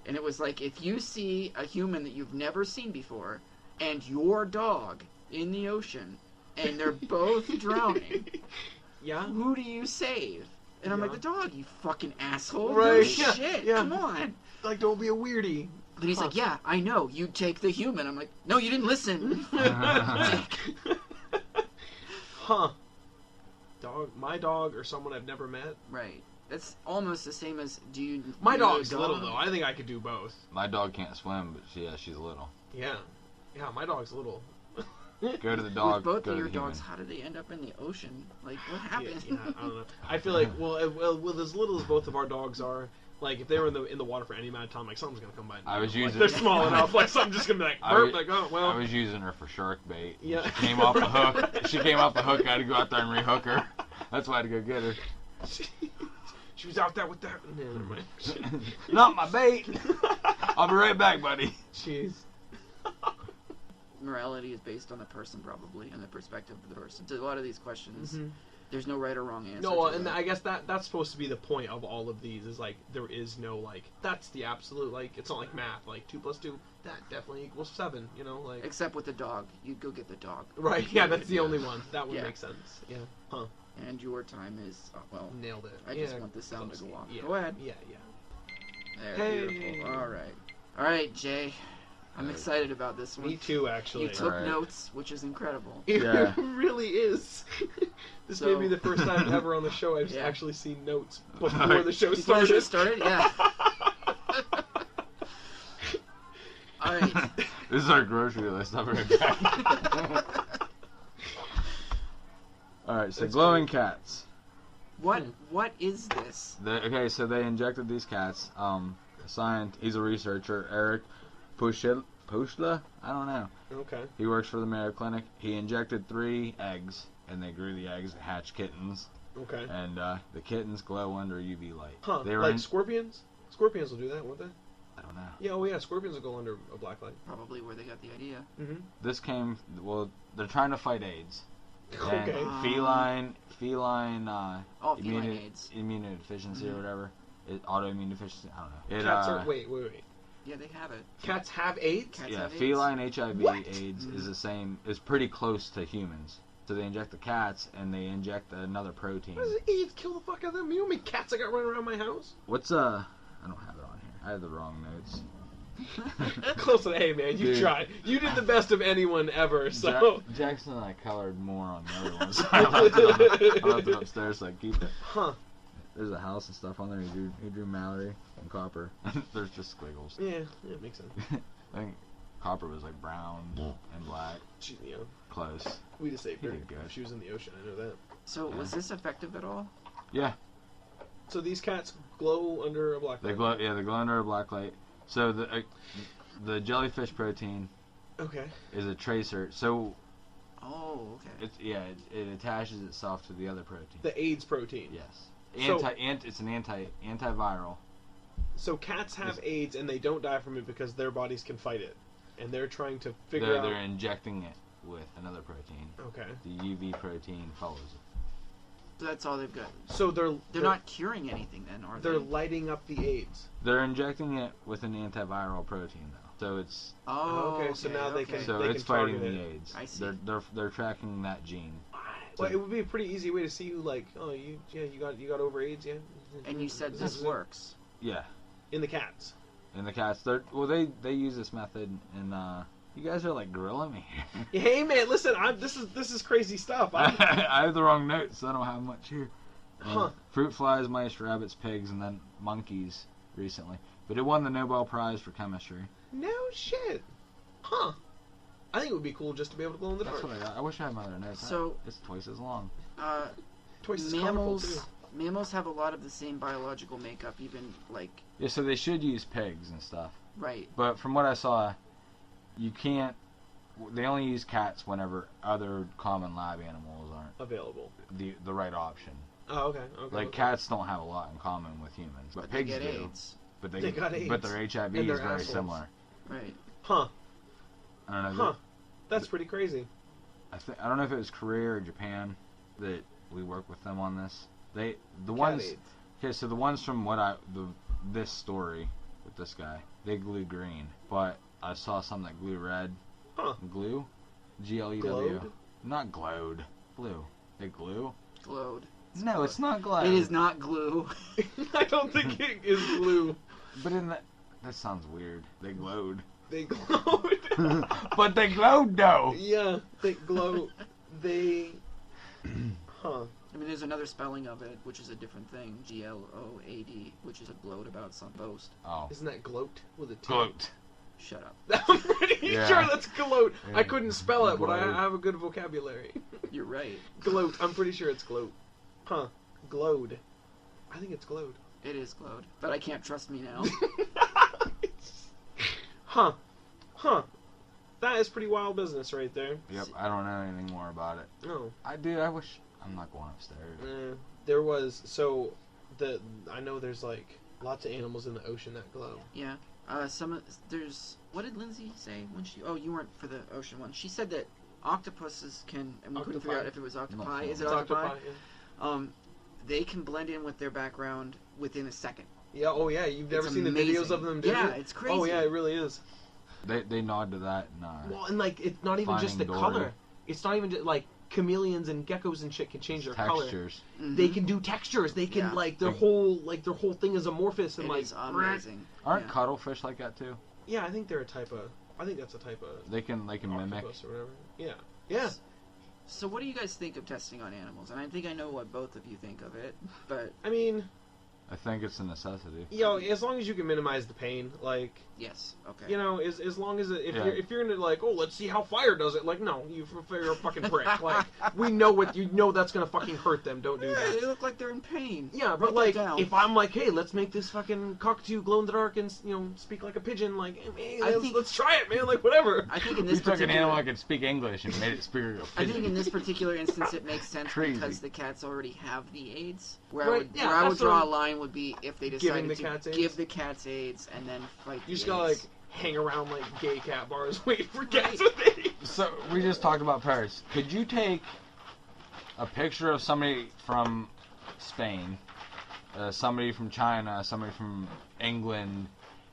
And it was like, if you see a human that you've never seen before, and your dog in the ocean, and they're both drowning, Yeah. who do you save? And I'm like, Yeah. the dog, you fucking asshole. Right, No yeah, shit, yeah. come on. Like, don't be a weirdie. But he's like, yeah, I know, you take the human. I'm like, no, you didn't listen. Huh. my dog or someone I've never met. Right. It's almost the same as My know a dog's dog? little though. I think I could do both. My dog can't swim, but she's little. Yeah, my dog's little. Go to the dog. With both go of to your the human. dogs, how did they end up in the ocean? Like, what Yeah, happened? I don't know. I feel like with as little as both of our dogs are, like if they were in the water for any amount of time, like something's gonna come by. I was like, using- they're small enough, like something's just gonna be like I burp, was- like oh well. I was using her for shark bait. Yeah. She came off the hook. She came off the hook. I had to go out there and rehook her. That's why I had to go get her. She was out there with that. No, never mind. Not my bait. I'll be right back, buddy. Jeez. Morality is based on the person, probably, and the perspective of the person. So a lot of these questions, Mhm. there's no right or wrong answer. No, to and them. I guess that's supposed to be the point of all of these is like there is no like that's the absolute like it's not like math like 2 + 2 that definitely equals 7 like Except with the dog, you'd go get the dog. right yeah that's the Yeah. only one that would Yeah. make sense huh And your time is well. nailed it I just want the sound to go off. yeah. Go ahead. yeah There, Hey. beautiful. All right, Jay. I'm Alright. excited about this one. me too actually You took Alright. notes, which is incredible. it Yeah. really is this may So- be the first time ever on the show I've Yeah. actually seen notes before the show Before the show started started, yeah. All right. This is our grocery list. I'll be right back. All right, so That's glowing great. cats. What is this? Okay, so they injected these cats. He's a researcher, Eric Pushla. I don't know. okay He works for the Mayo Clinic. He injected 3 eggs, and they grew the eggs and hatched kittens. okay And the kittens glow under UV light. huh They were like in- scorpions will do that won't they I don't know. yeah oh yeah scorpions will go under a black light Probably where they got the idea. mm-hmm This came. Well, they're trying to fight AIDS. And okay feline. Oh, feline AIDS. Immunodeficiency or Mhm. whatever. Autoimmune deficiency. I don't know. It, Cats are wait. Yeah, they have it. Cats have AIDS? Cats Yeah, have AIDS. feline HIV What? AIDS Mhm. is the same. Is pretty close to humans. So they inject the cats and they inject another protein. What does AIDS kill the fuck out of them? You know how many cats I got running around my house? What's I don't have it on here. I have the wrong notes. Close to hey man, you Dude. tried. You did the best of anyone ever. So Jackson and I colored more on the other ones. I left it upstairs so I keep it. huh? There's a house and stuff on there. He drew Mallory and Copper. There's just squiggles. Yeah, it makes sense. I think Copper was like brown and black. She, Close. we just saved He her. did good. She was in the ocean. I know that. So was this effective at all? Yeah, So these cats glow under a black they light. glow. Yeah, they glow under a black light. So the jellyfish protein Okay. is a tracer. So Oh, okay. it attaches itself to the other protein. The AIDS protein. Yes. So- It's an antiviral. So cats have AIDS and they don't die from it because their bodies can fight it, and they're trying to figure They're out. injecting it with another protein. Okay. The UV protein follows it. So that's all they've got. So They're not curing anything then, are They're they? lighting up the AIDS. They're injecting it with an antiviral protein though. So it's Oh, Okay, so now they can- so they it's can fighting target the it. AIDS. I see. They're tracking that gene. Well, it would be a pretty easy way to see who, like, oh, you got over AIDS, yeah. And you said this works. Yeah. in the cats. And the cats, they use this method, and you guys are like grilling me. Hey man, listen, this is crazy stuff. I have the wrong notes, so I don't have much here. Huh. Fruit flies, mice, rabbits, pigs, and then monkeys recently. But it won the Nobel Prize for chemistry. No shit. Huh. I think it would be cool just to be able to glow in the That's dark. what I got. I wish I had my other notes. So- It's twice as long. Twice as colorful, too. Mammals have a lot of the same biological makeup, even like Yeah, so they should use pigs and stuff. right. But from what I saw, you can't. They only use cats whenever other common lab animals aren't Available. the right option. Oh, okay. Like okay. cats don't have a lot in common with humans, but They pigs get do. AIDS. But They got AIDS. But their HIV And they're is very assholes. similar. Right. Huh. I don't know. Huh. That's pretty crazy. I don't know if it was Korea or Japan that we work with them on this. The Cat ones. AIDS. Okay, so the ones from this story with this guy, they glue green, but I saw some that glue red. Huh. Glue, GLEW. Glowed? Not glowed. Glue. They glue. Glowed. No, it's not glowed. It is not glue. I don't think it is glue. But that sounds weird. They glowed. They glowed. But they glowed though. Yeah, they glow. They. Huh. I mean, there's another spelling of it, which is a different thing. Gload, which is a gloat about some boast. Oh. Isn't that gloat with a T? Gloat. Shut up. I'm pretty Yeah. sure that's gloat. I Yeah. couldn't spell it, but I Gloat. have a good vocabulary. You're right. Gloat. I'm pretty sure it's gloat. Huh. Glowed. I think it's glowed. It is glowed. But I can't trust me now. Huh. Huh. That is pretty wild business right there. Yep, I don't know anything more about it. No. I wish I'm not going upstairs. There was, so, I know there's like lots of animals in the ocean that glow. Yeah. There's, what did Lindsay say when she, oh, you weren't for the ocean one. She said that octopuses can, and we couldn't figure out if it was octopi. Is it It's octopi? yeah. They can blend in with their background within a second. Yeah, oh yeah, you've never It's seen the videos amazing. of them doing Yeah, it? it's crazy. Oh yeah, it really is. They nod to that. Nah. Well, and like, it's not even just the Finding color. Dory. It's not even just, like, chameleons and geckos and shit can change their color. Textures. Mhm. They can do textures. They can, Yeah. like, their whole thing is amorphous and It like. is amazing. Aren't Yeah. cuttlefish like that too? Yeah, I think they're a type of. I think that's a type of. They can mimic. Octopus or whatever. Yeah. Yeah. So what do you guys think of testing on animals? And I think I know what both of you think of it, but I mean, I think it's a necessity. as long as you can minimize the pain, like, yes, okay. as long as if Yeah. you're into like, oh, let's see how fire does it. Like, no, you're a fucking prick. Like, we know that's gonna fucking hurt them. Don't do Yeah, that. they look like they're in pain. Yeah, Write but that like, down. if I'm like, hey, let's make this fucking cockatoo glow in the dark and speak like a pigeon, like, hey, let's try it, man, like whatever. I think in We this took an animal particular, that could speak English and made it speak a I think pigeon. in this particular instance it makes sense Crazy. because the cats already have the AIDS. Where Right, I would, yeah, where I would that's draw what a line would be if they Giving decided the to cats AIDS? give the cats AIDS and then fight. You just the gotta AIDS. like hang around like gay cat bars waiting for cats Right. with AIDS. So we just talked about parrots. Could you take a picture of somebody from Spain, somebody from China, somebody from England,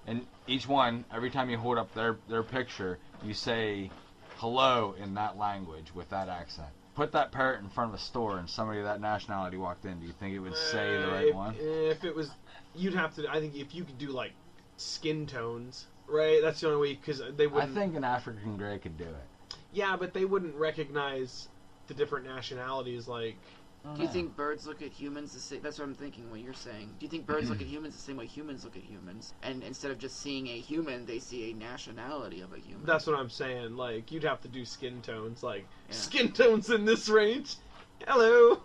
and each one, every time you hold up their picture, you say hello in that language with that accent? Put that parrot in front of a store and somebody of that nationality walked in. Do you think it would say the right one? If it was, you'd have to. I think if you could do like skin tones, right? That's the only way because they I wouldn't. think an African Grey could do it. Yeah, but they wouldn't recognize the different nationalities. Like, Do you think birds look at humans the same? That's what I'm thinking. What you're saying. Do you think birds look at humans the same way humans look at humans? And instead of just seeing a human, they see a nationality of a human. that's what I'm saying. Like, you'd have to do skin tones. Like, Yeah. skin tones in this range. Hello.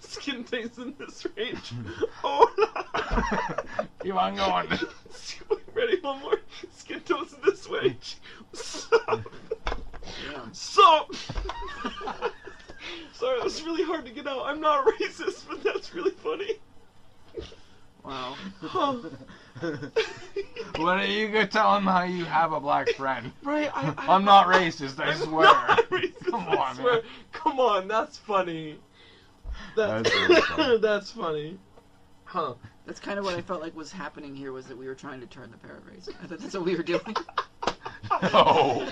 Skin tones in this range. Oh no. Keep on going. Ready? One more. Skin tones this way. Sup? Yeah. Sup? Sorry, that was really hard to get out. I'm not racist, but that's really funny. Wow. Huh. Why don't you go tell him how you have a black friend? Right? I'm not racist, I I'm swear. not racist, Come I on, swear. man. Come on, that's funny. That's really funny. That's funny. Huh. That's kind of what I felt like was happening here was that we were trying to turn the Parrot Race. I thought that's what we were doing. Oh.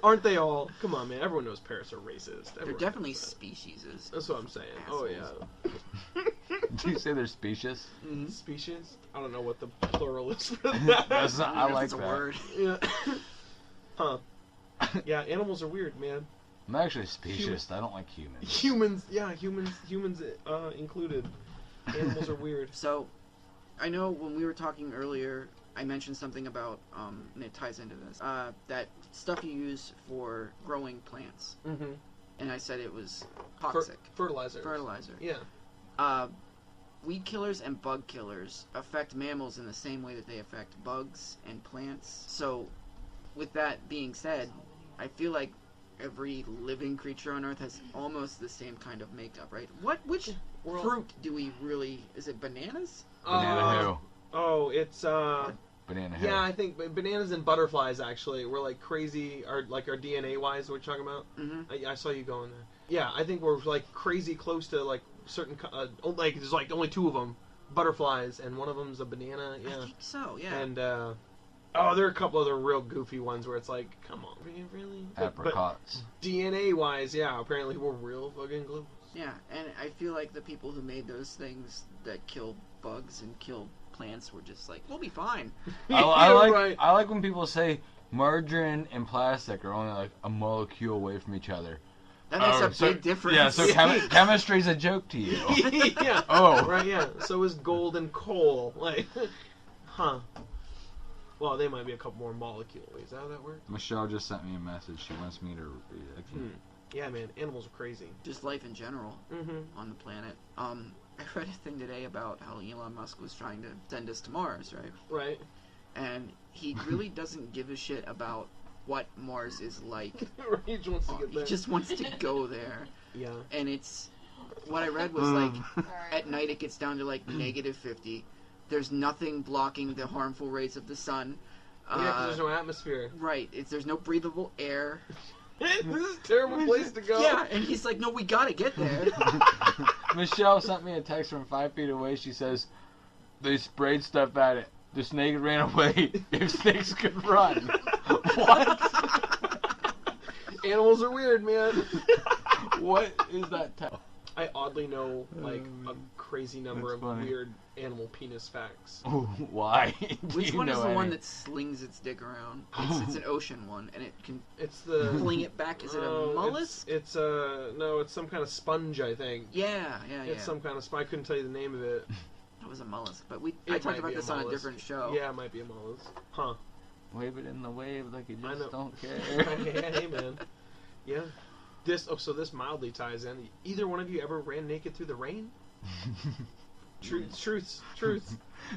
Aren't they all? Come on, man. Everyone knows parrots are racist. They're Everyone definitely knows that. species. That's what I'm saying. Oh Assholes. yeah. Did you say they're specious? Species? I don't know what the plural is for that. That's not, I like It's a that. word. Yeah. Huh. Yeah, animals are weird, man. I'm actually specious. I don't like humans. Humans included. Animals are weird. So, I know when we were talking earlier, I mentioned something about, and it ties into this, that stuff you use for growing plants. Mm-hmm. And I said it was toxic. Fertilizer. Fertilizer. Yeah. Weed killers and bug killers affect mammals in the same way that they affect bugs and plants. So, with that being said, I feel like every living creature on Earth has almost the same kind of makeup, right? Which fruit do we really... Is it bananas? Banana who? Oh, it's Banana who? yeah, I think bananas and butterflies actually were like crazy, our DNA wise. What we're talking about? Mm-hmm. I saw you going there. Yeah, I think we're like crazy close to like certain like there's like only two of them, butterflies, and one of them's a banana. I Yeah, think so, yeah. and there are a couple other real goofy ones where it's like, come on, really? But Apricots. DNA wise, yeah, apparently we're real fucking close. Yeah, and I feel like the people who made those things that kill bugs and kill plants were just like, we'll be fine. I like when people say margarine and plastic are only like a molecule away from each other. That makes a big difference. Yeah, so chemistry's a joke to you. Yeah. Oh. Right, yeah. So is gold and coal. Like, huh. Well, they might be a couple more molecules. Is that how that works? Michelle just sent me a message. She wants me to read it. Yeah, man. Animals are crazy. Just life in general Mm-hmm. on the planet. I read a thing today about how Elon Musk was trying to send us to Mars, right? Right. And he really doesn't give a shit about what Mars is like. He just wants to get He there. just wants to go there. Yeah. And it's... What I read was, like, at night it gets down to, like, -50. There's nothing blocking the harmful rays of the sun. Yeah, because there's no atmosphere. Right. There's no breathable air. This is a terrible place to go. Yeah, and he's like, no, we gotta get there. Michelle sent me a text from 5 feet away. She says, they sprayed stuff at it. The snake ran away. If snakes could run. What? Animals are weird, man. What is that text? I oddly know, like, a crazy number That's of funny. weird animal penis facts. Oh, why? Which Do one you is know the one any? that slings its dick around? It's an ocean one, and it can It's the... fling it back. Is it a Oh, mollusk? It's no, it's some kind of sponge, I think. Yeah. It's some kind of sponge. I couldn't tell you the name of it. It was a mollusk, but I It talked might about be a this on a mollusk. different show. Yeah, it might be a mollusk. Huh. Wave it in the wave like you I know. just don't care. Hey, man. Yeah. So this mildly ties in. Either one of you ever ran naked through the rain? Truth.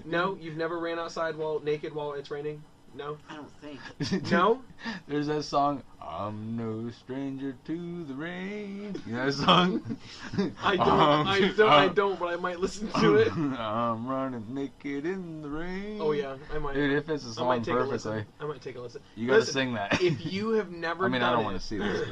No, you've never ran outside naked while it's raining? No? I don't think. No? There's that song, I'm no stranger to the rain. You know that song? I don't, but I might listen to it. I'm running naked in the rain. Oh yeah, I might. Dude, it fits the I song might take a perfectly. listen. I might take a listen. You gotta Listen, sing that. If you have never I mean, done I don't it, want to see this.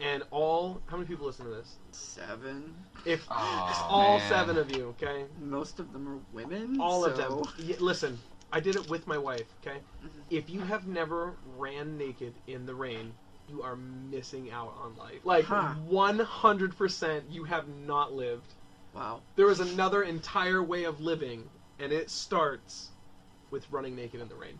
and how many people listen to this? 7. If Oh, all man. 7 of you, okay? Most of them are women. All of so- them. Listen, I did it with my wife, okay? Mhm. If you have never ran naked in the rain, you are missing out on life. Like, Huh. 100% you have not lived. Wow. There is another entire way of living, and it starts with running naked in the rain.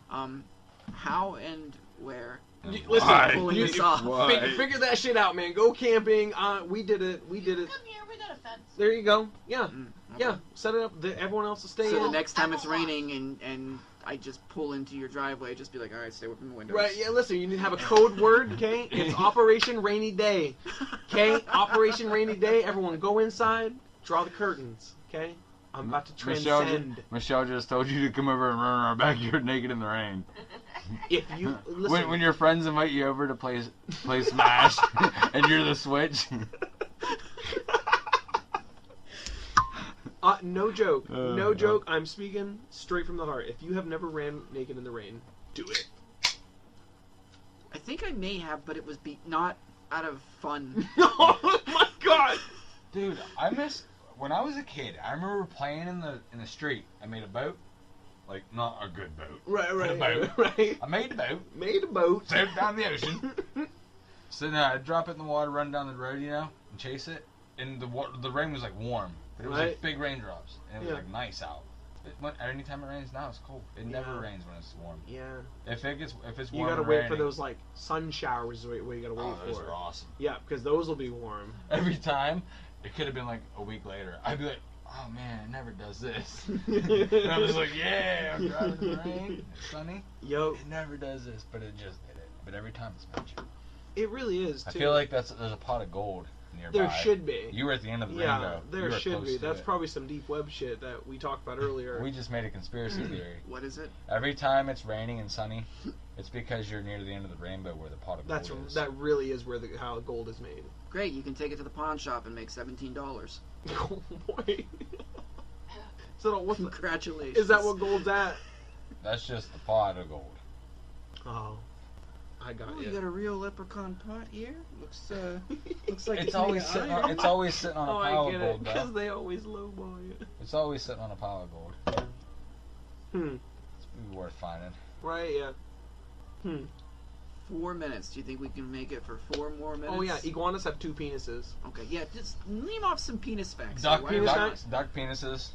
How and where? Listen, Why? Pulling you- this off. Why? Figure that shit out, man. Go camping. We did it. Come here, we got a fence. There you go. Yeah. Okay. Yeah. Set it up. Everyone else will stay So in. the next time I it's won't watch. raining and I just pull into your driveway, just be like, all right, stay away from the windows. Right, yeah, listen, you need to have a code word, okay? It's Operation Rainy Day, okay? Operation Rainy Day, everyone go inside, draw the curtains, okay? I'm about to transcend. Michelle just told you to come over and run in our backyard naked in the rain. If you, listen, When your friends invite you over to play Smash and you're the Switch. no joke, no Oh, joke, I'm speaking straight from the heart. If you have never ran naked in the rain, do it. I think I may have, but it was not out of fun. Oh my god! Dude, I miss when I was a kid. I remember playing in the street. I made a boat, like not a good boat. Right, But a boat. right. I made a boat, Made a boat. sailed down the ocean. So then I'd drop it in the water, run down the road, you know, and chase it. And the rain was like warm, but it was Right. like big raindrops, and it was Yeah. like nice out. Anytime it rains now, it's cold. It never Yeah. rains when it's warm. Yeah. If it's You warm gotta and wait raining, for those, like, sun showers where you gotta wait oh, those for. are awesome. Yeah, because those will be warm. Every time, it could have been like a week later. I'd be like, oh man, it never does this. And I'm just like, yeah, I'm driving in the rain, it's sunny. Yo, It never does this, but it just did it. But every time it's magic. it really is, too. I feel like there's a pot of gold nearby. there should be. You were at the end of the Yeah, rainbow. You there were should close be. to That's it. probably some deep web shit that we talked about earlier. We just made a conspiracy theory. What is it? Every time it's raining and sunny, it's because you're near the end of the rainbow where the pot of gold is. That really is where how gold is made. Great, you can take it to the pawn shop and make $17. Oh boy. So what's the, Congratulations. is that what gold's at? That's just the pot of gold. Oh, I got Oh, you you. got a real leprechaun pot here. Looks like It's it's always made of sitting. iron. It's always sitting on a Oh, pile I of get gold, it. though. Because they always lowball you. It's always sitting on a pile of gold. Hmm. It's worth finding. Right. Yeah. Hmm. 4 minutes. Do you think we can make it for 4 more minutes? Oh yeah. Iguanas have 2 penises. Okay, yeah, just leave off some penis facts. Duck, Why- penis duck, facts? duck penises.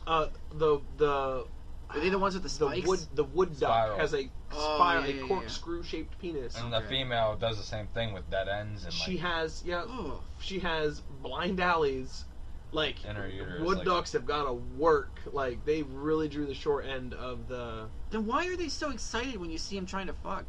The Are they the ones with the spikes? The wood duck Spiral. has a Oh, spiral, yeah, yeah, a corkscrew-shaped penis. And the female does the same thing with dead ends and She like has Oh. she has blind alleys. Like in her uterus. wood like, ducks have got to work. Like they really drew the short end of the. Then why are they so excited when you see them trying to fuck?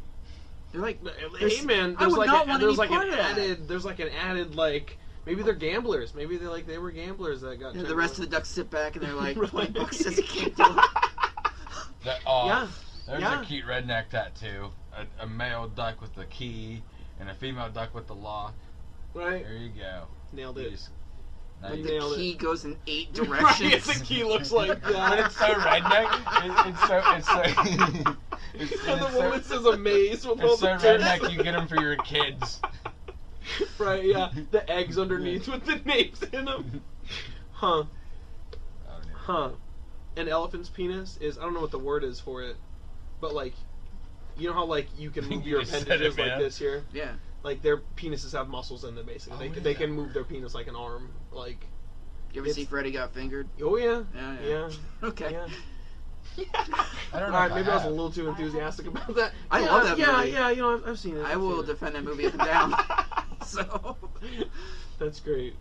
They're like, Hey man, I there's would like not want there's any like part an of that. added there's like an added like maybe they're gamblers. Maybe they were gamblers that got. Yeah, the rest of the ducks sit back and they're like, Right. $20 says you can't do it. Yeah. There's Yeah. a cute redneck tattoo. A male duck with the key and a female duck with the lock. Right. There you go. Nailed You it. just- now When you- the Nailed it. key goes in 8 Right, directions. the key looks like But that. it's so redneck. It's so. And the woman says a maze with all It's so the tips. redneck. You get them for your kids. Right, yeah. The eggs underneath with the names in them. Huh. Huh. An elephant's penis is, I don't know what the word is for it, but like, you know how like you can move You your just said appendages it, like man. this here? Yeah. Like their penises have muscles in them basically. Oh, They, yeah. they can move their penis like an arm. Like, You ever It's- see Freddy Got Fingered? oh yeah. Yeah, Yeah. Okay. Yeah. I don't know. Alright, if maybe I was a have. little too enthusiastic about that. I yeah, love that yeah, movie. Yeah, you know, I've seen it. I I've will seen it. defend that movie up and down. So, That's great.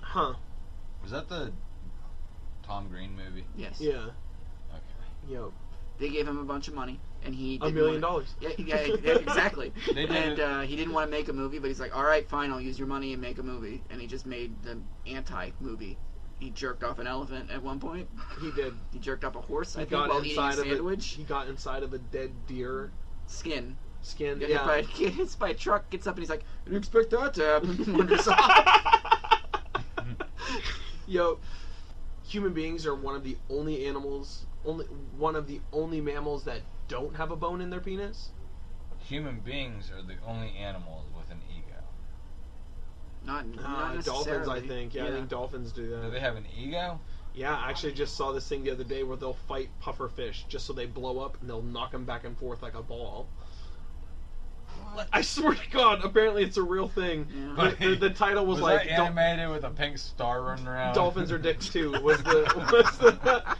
Huh. Was that the Tom Green movie? yes. Yeah. Okay. Yo. They gave him a bunch of money, and he $1 didn't million. wanna- Yeah, exactly. They did And it. he didn't want to make a movie, but he's like, all right, fine, I'll use your money and make a movie. And he just made the anti-movie. He jerked off an elephant at one point. He did. He jerked off a horse, I He think, got while eating a inside of it. sandwich. He got inside of a dead deer Skin. skin. Got Yeah. hit by a truck, gets up, and he's like, I didn't expect that to happen. Wanders off. Yo, human beings are one of the only mammals that don't have a bone in their penis. Human beings are the only animals with an ego. Not Dolphins, necessarily. I think. Yeah, I think dolphins do Do that. they have an ego? Yeah, I actually just saw this thing the other day where they'll fight puffer fish just so they blow up and they'll knock them back and forth like a ball. I swear to God, apparently it's a real thing. Yeah. But- The title was, Was like that animated with a pink star running around? Dolphins are dicks too. Was the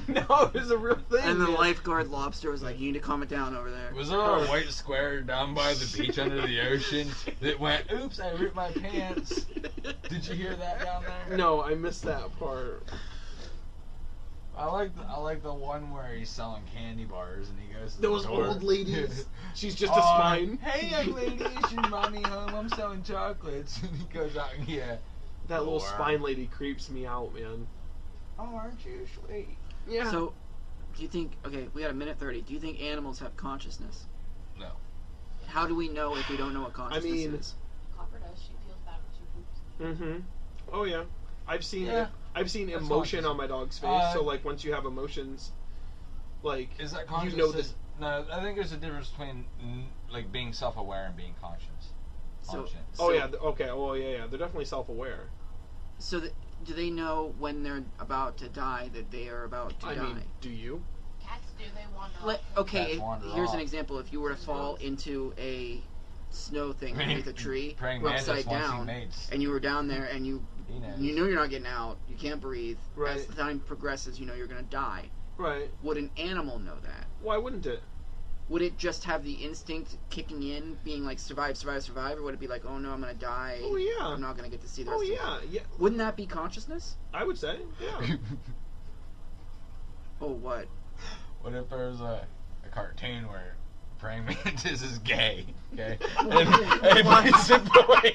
no, it was a real thing. And the man. lifeguard lobster was like, you need to calm it down over there. Was there a white square down by the beach under the ocean that went, oops, I ripped my pants? Did you hear that down there? No, I missed that part. I like the one where he's selling candy bars and he goes to Those the door. old ladies. She's just a Oh, spine. Hey young lady, is your mommy home? I'm selling chocolates. And he goes out and That little Lord. spine lady creeps me out, man. oh, aren't you sweet? Yeah. So, do you think, okay, we got a minute 30. Do you think animals have consciousness? No. How do we know if we don't know what consciousness mean- is? Copper does. She feels bad when she poops. Mm-hmm. Oh yeah. I've seen Yeah. I've seen That's emotion conscious. on my dog's face. So like once you have emotions, like Is that conscious? you know this. No, I think there's a difference between like being self-aware and being conscious. So- Conscious. Oh yeah. Okay. Oh yeah. They're definitely self-aware. So, do they know when they're about to die that they are about to I die? mean, do you? Cats do. They wander Let- off. okay, Cats wander here's off. an example. If you were to fall into a snow thing Praying- underneath a tree, praying or mantis upside once he down, mates. and you were down there and you He knows. know you're not getting out, you can't breathe. Right. As the time progresses, you know you're gonna die. Right. Would an animal know that? Why wouldn't it? Would it just have the instinct kicking in, being like survive, survive, survive, or would it be like, oh no, I'm gonna die. Oh yeah. I'm not gonna get to see the Oh rest of yeah. Yeah. it. Wouldn't that be consciousness? I would say. Yeah. Oh, what? What if there's a cartoon where praying mantis is gay? Okay. And What?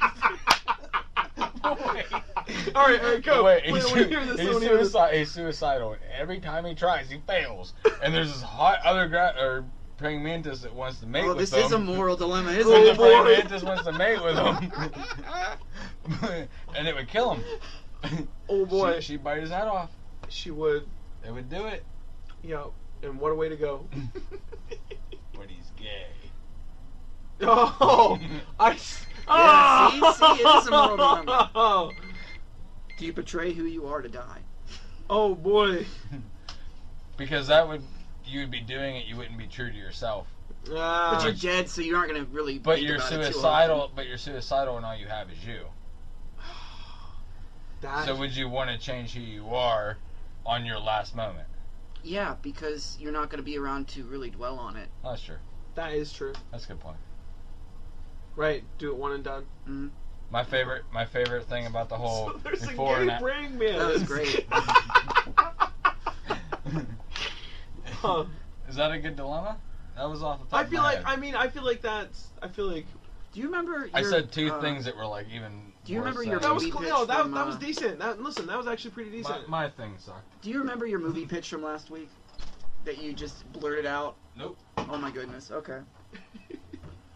All right, go. Wait, Wait, he's, I wanna hear this, I he's, wanna hear this. he's suicidal. And every time he tries, he fails. And there's this hot other or praying mantis that wants to mate Oh, with this him. is a moral dilemma, And isn't the it? praying boy. mantis wants to mate with him. And it would kill him. Oh boy. She'd bite his head off. She would. It would do it. Yeah. And what a way to go. But he's gay. Oh, I. Yeah, see, it is a moral dilemma. Oh, Do you betray who you are to die? oh boy. Because you would be doing it, you wouldn't be true to yourself. Ah, But you're dead, so you aren't gonna really. But think you're about it too suicidal. often. But you're suicidal, and all you have is you. that, So would you want to change who you are on your last moment? Yeah, because you're not going to be around to really dwell on it. Oh, that's true. That is true. That's a good point. Right. Do it one and done. Mm-hmm. My favorite thing about the whole So there's before a and gay praying man. That was great. Huh. Is that a good dilemma? That was off the top I of feel my like. head. I mean, I feel like that's. I feel like Do you remember? I your, said two things that were like even. Do you worse remember your than- that was movie cool. pitch No, that from, that was decent. Listen, that was actually pretty decent. my thing sucked. Do you remember your movie pitch from last week? That you just blurted out? Nope. Oh my goodness. Okay.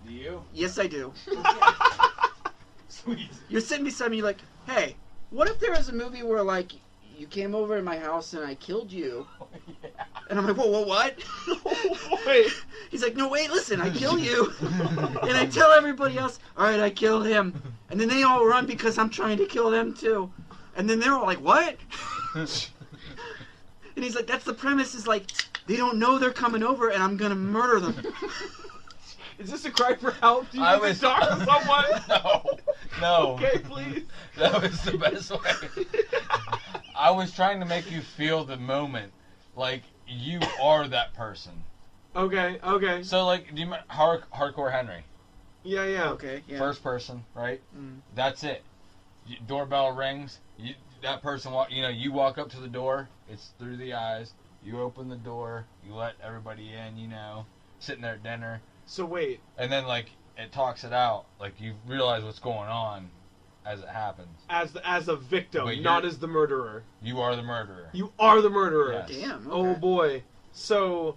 Do you? Yes, I do. Sweet. You're sitting beside me, like, hey, what if there was a movie where like you came over to my house and I killed you? Yeah. And I'm like, whoa, what? Oh boy. He's like, no, wait, listen, I kill you. And I tell everybody else, all right, I killed him. And then they all run because I'm trying to kill them too. And then they're all like, what? And he's like, that's the premise, is like, they don't know they're coming over and I'm going to murder them. Is this a cry for help? Do you I need was to talk to someone? No. Okay, please. That was the best way. I was trying to make you feel the moment, like you are that person. Okay. So like, do you remember Hardcore Henry? Yeah. Okay, yeah. First person, right? Mm. That's it. Doorbell rings. That person you walk up to the door. It's through the eyes. You open the door. You let everybody in. Sitting there at dinner. So wait. And then like it talks it out. Like you realize what's going on as it happens. As a victim, But not you're- as the murderer. You are the murderer. You are the murderer. Yes. Damn, okay. Oh boy. So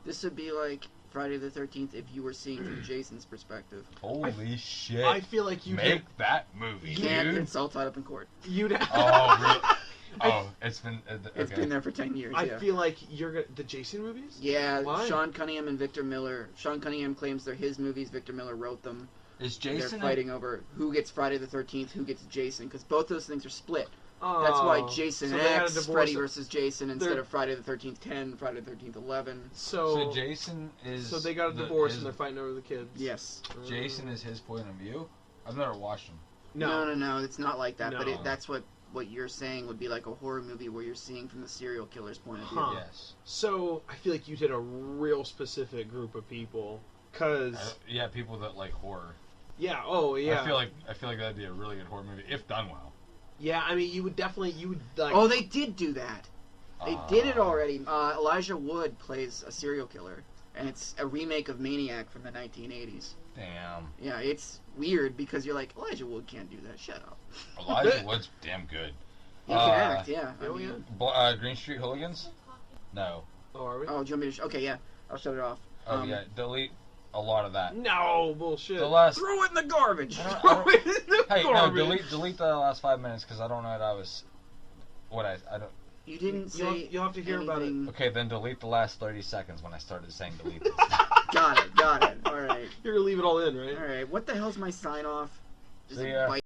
This would be like Friday the 13th if you were seeing from Jason's perspective. Holy shit. I feel like Make that movie, You can't, dude. it's all tied up in court. you'd. Oh, really? Oh, it's been. Okay. It's been there for 10 years, I yeah. feel like you're gonna the Jason movies. Yeah, Why? Sean Cunningham and Victor Miller. Sean Cunningham claims they're his movies. Victor Miller wrote them. Is They're Jason? fighting over who gets Friday the 13th, who gets Jason, because both those things are split. Oh, That's why Jason so they had a X, divorce. Freddy versus Jason, instead They're- of Friday the 13th 10, Friday the 13th 11. So Jason is. So they got a divorce and they're fighting over the kids. Yes. Jason is his point of view. I've never watched him. No, it's not like that. But No. that's what you're saying would be like a horror movie where you're seeing from the serial killer's point of view. Huh. Yes. So I feel like you did a real specific group of people, cause Yeah, people that like horror. yeah, oh yeah, I feel like that'd be a really good horror movie if done well. yeah. I mean, you would like. Oh, they did do that. They did it already. Elijah Wood plays a serial killer, and it's a remake of Maniac from the 1980s. Damn. Yeah, it's weird because you're like, Elijah Wood can't do that. Shut up. Elijah Wood's damn good. He can act, yeah. I Oh, mean, yeah. Green Street Hooligans? No. Oh, are we? Oh, do you want me to? Okay, yeah. I'll shut it off. Oh yeah, delete a lot of that. No bullshit. The last. Throw it in the garbage. I don't- Throw it in the Hey, no, garbage. delete the last 5 minutes because I don't know what I don't. You didn't say. You'll have to hear about it. anything. Okay, then delete the last 30 seconds when I started saying delete this. Got it. All right. You're gonna leave it all in, right? All right. What the hell's my sign off? Just See ya. bite